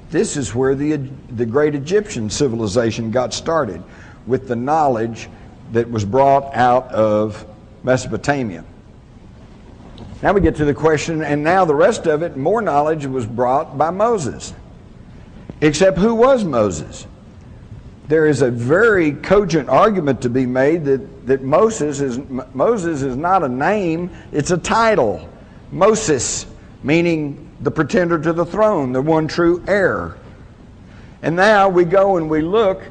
This is where the great Egyptian civilization got started, with the knowledge that was brought out of Mesopotamia. Now we get to the question, and now the rest of it, more knowledge was brought by Moses. Except who was Moses? There is a very cogent argument to be made that Moses is not a name, it's a title. Moses, meaning the pretender to the throne, the one true heir. And now we go and we look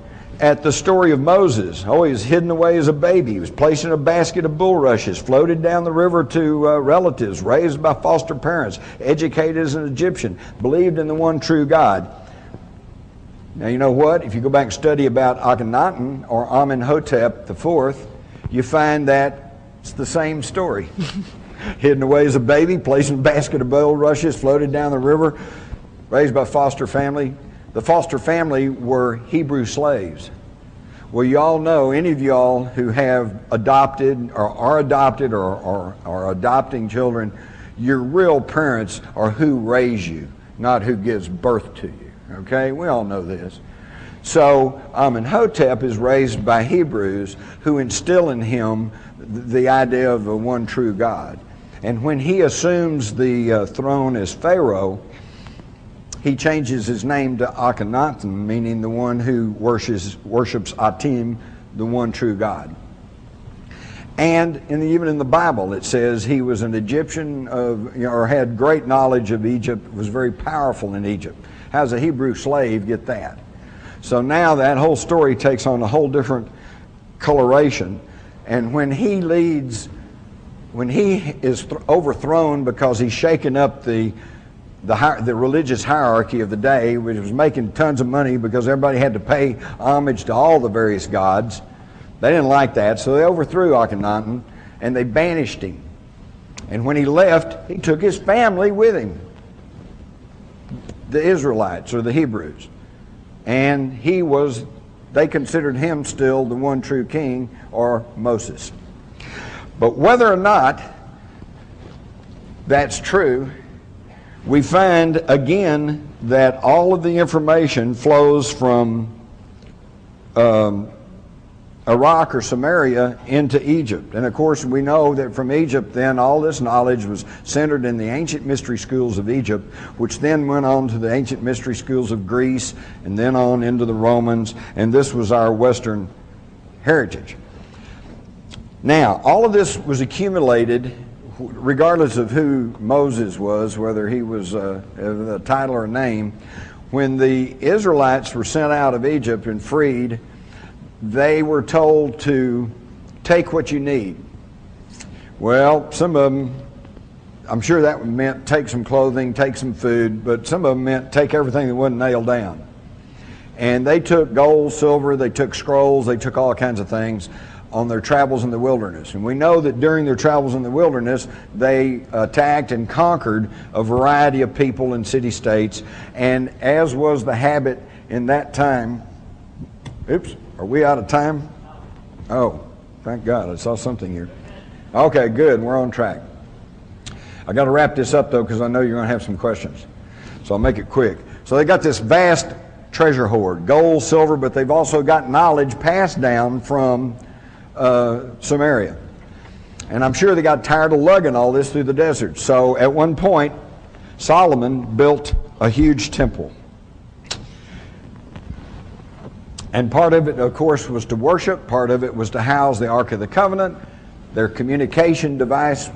at the story of Moses. Oh, he was hidden away as a baby. He was placed in a basket of bulrushes, floated down the river to relatives, raised by foster parents, educated as an Egyptian, believed in the one true God. Now, you know what? If you go back and study about Akhenaten or Amenhotep IV, you find that it's the same story. Hidden away as a baby, placed in a basket of bulrushes, floated down the river, raised by foster family. The foster family were Hebrew slaves. Well, you all know, any of y'all who have adopted or are adopted or are adopting children, your real parents are who raise you, not who gives birth to you. Okay, we all know this. So Amenhotep is raised by Hebrews who instill in him the idea of the one true God. And when he assumes the throne as Pharaoh, he changes his name to Akhenaten, meaning the one who worships Atim, the one true God. And even in the Bible it says he was an Egyptian or had great knowledge of Egypt, was very powerful in Egypt. How does a Hebrew slave get that? So now that whole story takes on a whole different coloration. And when he is overthrown because he's shaken up the religious hierarchy of the day, which was making tons of money because everybody had to pay homage to all the various gods. They didn't like that, so they overthrew Akhenaten and they banished him. And when he left, he took his family with him, the Israelites or the Hebrews. And they considered him still the one true king, or Moses. But whether or not that's true, we find again that all of the information flows from Iraq or Samaria into Egypt. And of course we know that from Egypt then all this knowledge was centered in the ancient mystery schools of Egypt, which then went on to the ancient mystery schools of Greece and then on into the Romans, and this was our Western heritage. Now, all of this was accumulated regardless of who Moses was, whether he was a title or a name. When the Israelites were sent out of Egypt and freed, they were told to take what you need. Well, some of them, I'm sure that meant take some clothing, take some food, but some of them meant take everything that wasn't nailed down. And they took gold, silver, they took scrolls, they took all kinds of things on their travels in the wilderness. And we know that during their travels in the wilderness, they attacked and conquered a variety of people and city-states. And as was the habit in that time, oops, are we out of time? Oh, thank God, I saw something here. Okay, good, we're on track. I got to wrap this up though, because I know you're going to have some questions. So I'll make it quick. So they got this vast treasure hoard, gold, silver, but they've also got knowledge passed down from Samaria. And I'm sure they got tired of lugging all this through the desert. So at one point, Solomon built a huge temple. And part of it, of course, was to worship. Part of it was to house the Ark of the Covenant, their communication device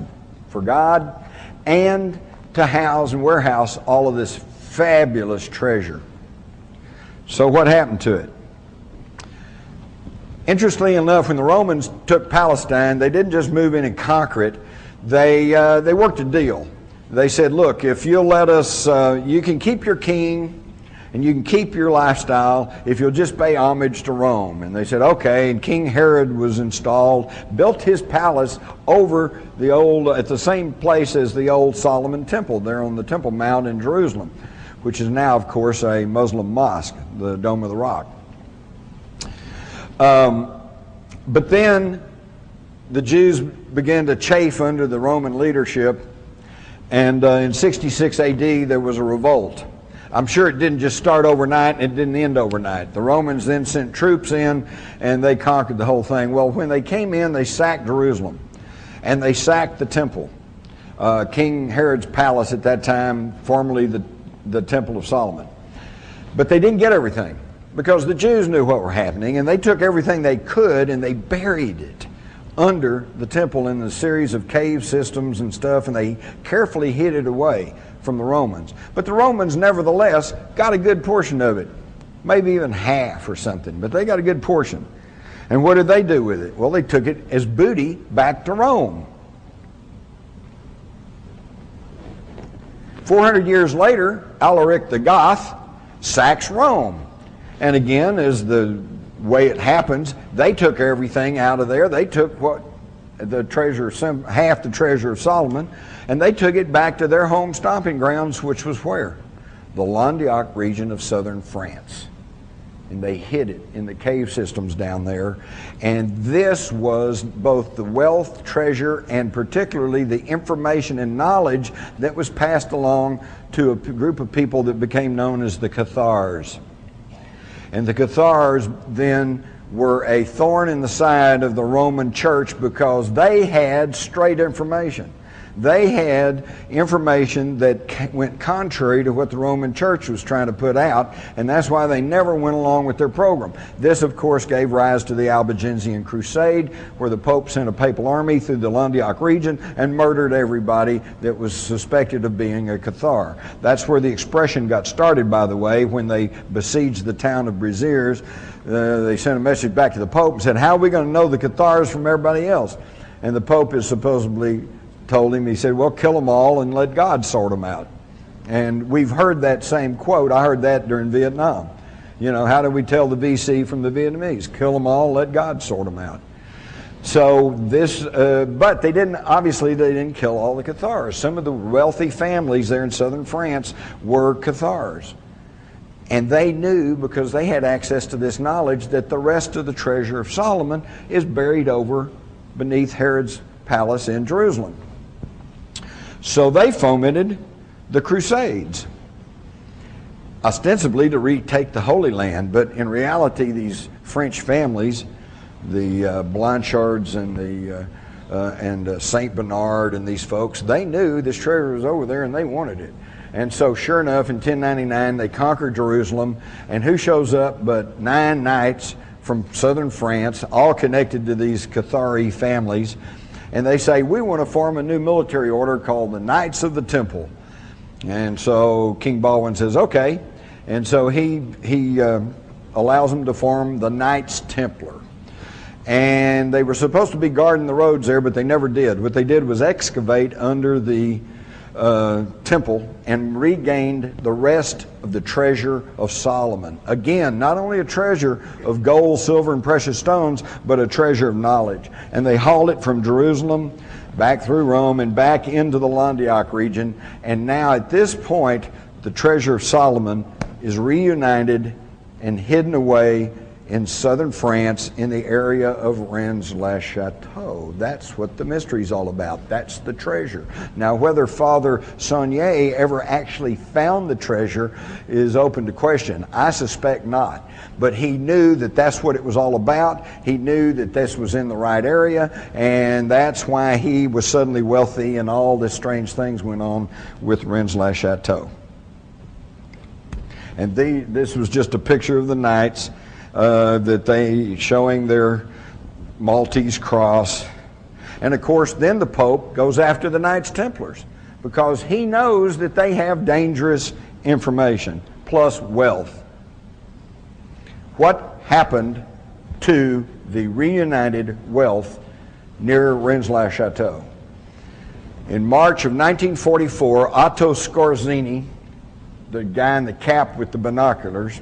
for God, and to house and warehouse all of this fabulous treasure. So what happened to it? Interestingly enough, when the Romans took Palestine, they didn't just move in and conquer it. They worked a deal. they said, look, if you'll let us, you can keep your king and you can keep your lifestyle if you'll just pay homage to Rome. And they said, okay. And King Herod was installed, built his palace over the old, at the same place as the old Solomon Temple, there on the Temple Mount in Jerusalem, which is now, of course, a Muslim mosque, the Dome of the Rock. But then the Jews began to chafe under the Roman leadership, and in 66 AD there was a revolt. I'm sure it didn't just start overnight, and it didn't end overnight. The Romans then sent troops in, and they conquered the whole thing. Well, when they came in, they sacked Jerusalem, and they sacked the temple. King Herod's palace at that time, formerly the Temple of Solomon. But they didn't get everything, because the Jews knew what were happening, and they took everything they could, and they buried it under the temple in a series of cave systems and stuff, and they carefully hid it away from the Romans. But the Romans nevertheless got a good portion of it, maybe even half or something, but they got a good portion. And what did they do with it? Well, they took it as booty back to Rome. 400 years later, Alaric the Goth sacks Rome. And again, as the way it happens, they took everything out of there. They took what the treasure, half the treasure of Solomon, and they took it back to their home stomping grounds, which was where? The Languedoc region of southern France. And they hid it in the cave systems down there. And this was both the wealth, treasure, and particularly the information and knowledge that was passed along to a group of people that became known as the Cathars. And the Cathars then were a thorn in the side of the Roman church because they had straight information. They had information that went contrary to what the Roman church was trying to put out, and that's why they never went along with their program. This, of course, gave rise to the Albigensian Crusade, where the Pope sent a papal army through the Languedoc region and murdered everybody that was suspected of being a Cathar. That's where the expression got started, by the way, when they besieged the town of Béziers. They sent a message back to the Pope and said, how are we going to know the Cathars from everybody else? And the Pope is supposedly told him, he said, well, kill them all and let God sort them out. And we've heard that same quote. I heard that during Vietnam. You know, how do we tell the VC from the Vietnamese? Kill them all, let God sort them out. So this, but they didn't, obviously they didn't kill all the Cathars. Some of the wealthy families there in southern France were Cathars. And they knew, because they had access to this knowledge, that the rest of the treasure of Solomon is buried over beneath Herod's palace in Jerusalem. So they fomented the Crusades, ostensibly to retake the Holy Land, but in reality these French families, the Blanchards and Saint Bernard and these folks, they knew this treasure was over there and they wanted it. And so sure enough, in 1099 they conquered Jerusalem, and who shows up but 9 knights from southern France, all connected to these Cathari families. And they say, we want to form a new military order called the Knights of the Temple. And so King Baldwin says, okay. And so he allows them to form the Knights Templar. And they were supposed to be guarding the roads there, but they never did. What they did was excavate under the temple and regained the rest of the treasure of Solomon. Again, not only a treasure of gold, silver, and precious stones, but a treasure of knowledge. And they hauled it from Jerusalem back through Rome and back into the Languedoc region. And now at this point, the treasure of Solomon is reunited and hidden away in southern France in the area of Rennes-le-Château. That's what the mystery is all about. That's the treasure. Now, whether Father Saunier ever actually found the treasure is open to question. I suspect not. But he knew that that's what it was all about. He knew that this was in the right area, and that's why he was suddenly wealthy and all the strange things went on with Rennes-le-Château. And this was just a picture of the knights. That they showing their Maltese cross. And of course then the Pope goes after the Knights Templars because he knows that they have dangerous information plus wealth. What happened to the reunited wealth near Rennes-le-Château? In March of 1944, Otto Skorzeny, the guy in the cap with the binoculars,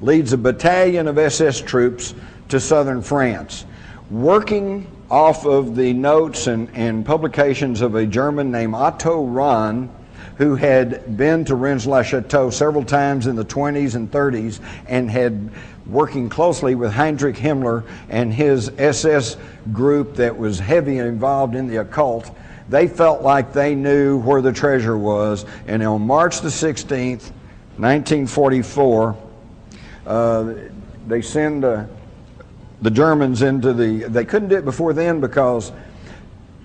leads a battalion of SS troops to southern France, working off of the notes and publications of a German named Otto Rahn, who had been to Rennes-le-Chateau several times in the 20s and 30s and had working closely with Heinrich Himmler and his SS group that was heavily involved in the occult. They felt like they knew where the treasure was, and on March the 16th, 1944, they send the Germans into they couldn't do it before then because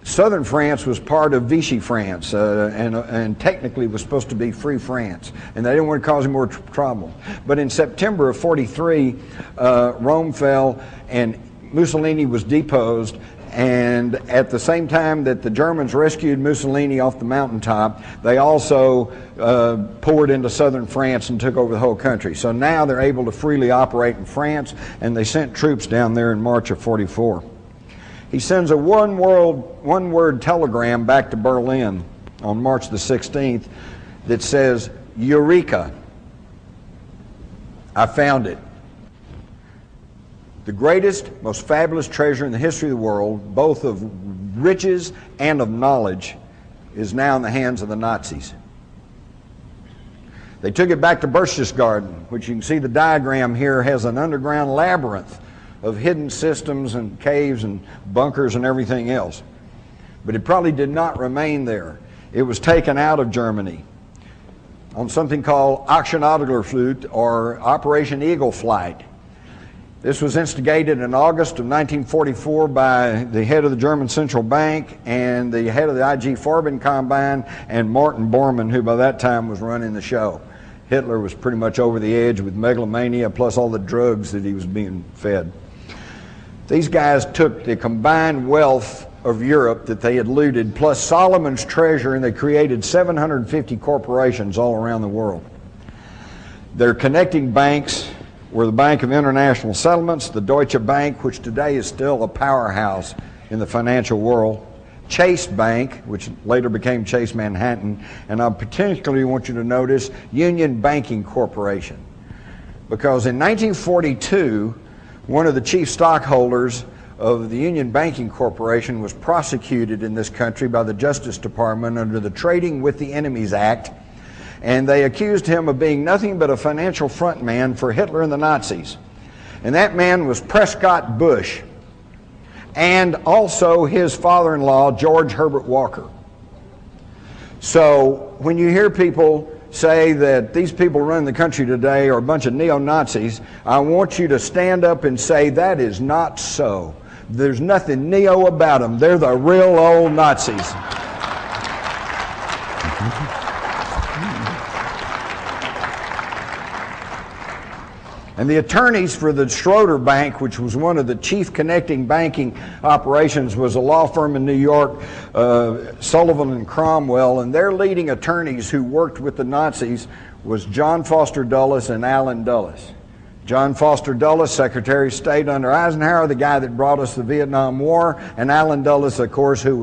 southern France was part of Vichy France and technically was supposed to be free France, and they didn't want to cause any more trouble. But in September of 43, Rome fell and Mussolini was deposed, and at the same time that the Germans rescued Mussolini off the mountaintop, they also poured into southern France and took over the whole country. So now they're able to freely operate in France, and they sent troops down there in March of 44. He sends a one-word telegram back to Berlin on March the 16th that says, "Eureka, I found it. The greatest, most fabulous treasure in the history of the world, both of riches and of knowledge, is now in the hands of the Nazis." They took it back to Berchtesgaden, which you can see the diagram here has an underground labyrinth of hidden systems and caves and bunkers and everything else. But it probably did not remain there. It was taken out of Germany on something called Action Adlerflut, or Operation Eagle Flight. This was instigated in August of 1944 by the head of the German Central Bank and the head of the IG Farben Combine and Martin Bormann, who by that time was running the show. Hitler was pretty much over the edge with megalomania plus all the drugs that he was being fed. These guys took the combined wealth of Europe that they had looted plus Solomon's treasure, and they created 750 corporations all around the world. Their connecting banks were the Bank of International Settlements, the Deutsche Bank, which today is still a powerhouse in the financial world, Chase Bank, which later became Chase Manhattan, and I particularly want you to notice Union Banking Corporation. Because in 1942, one of the chief stockholders of the Union Banking Corporation was prosecuted in this country by the Justice Department under the Trading with the Enemies Act, and they accused him of being nothing but a financial front man for Hitler and the Nazis. And that man was Prescott Bush, and also his father-in-law, George Herbert Walker. So when you hear people say that these people running the country today are a bunch of neo-Nazis, I want you to stand up and say that is not so. There's nothing neo about them. They're the real old Nazis. And the attorneys for the Schroeder Bank, which was one of the chief connecting banking operations, was a law firm in New York, Sullivan and Cromwell, and their leading attorneys who worked with the Nazis was John Foster Dulles and Allen Dulles. John Foster Dulles, Secretary of State under Eisenhower, the guy that brought us the Vietnam War, and Allen Dulles, of course, who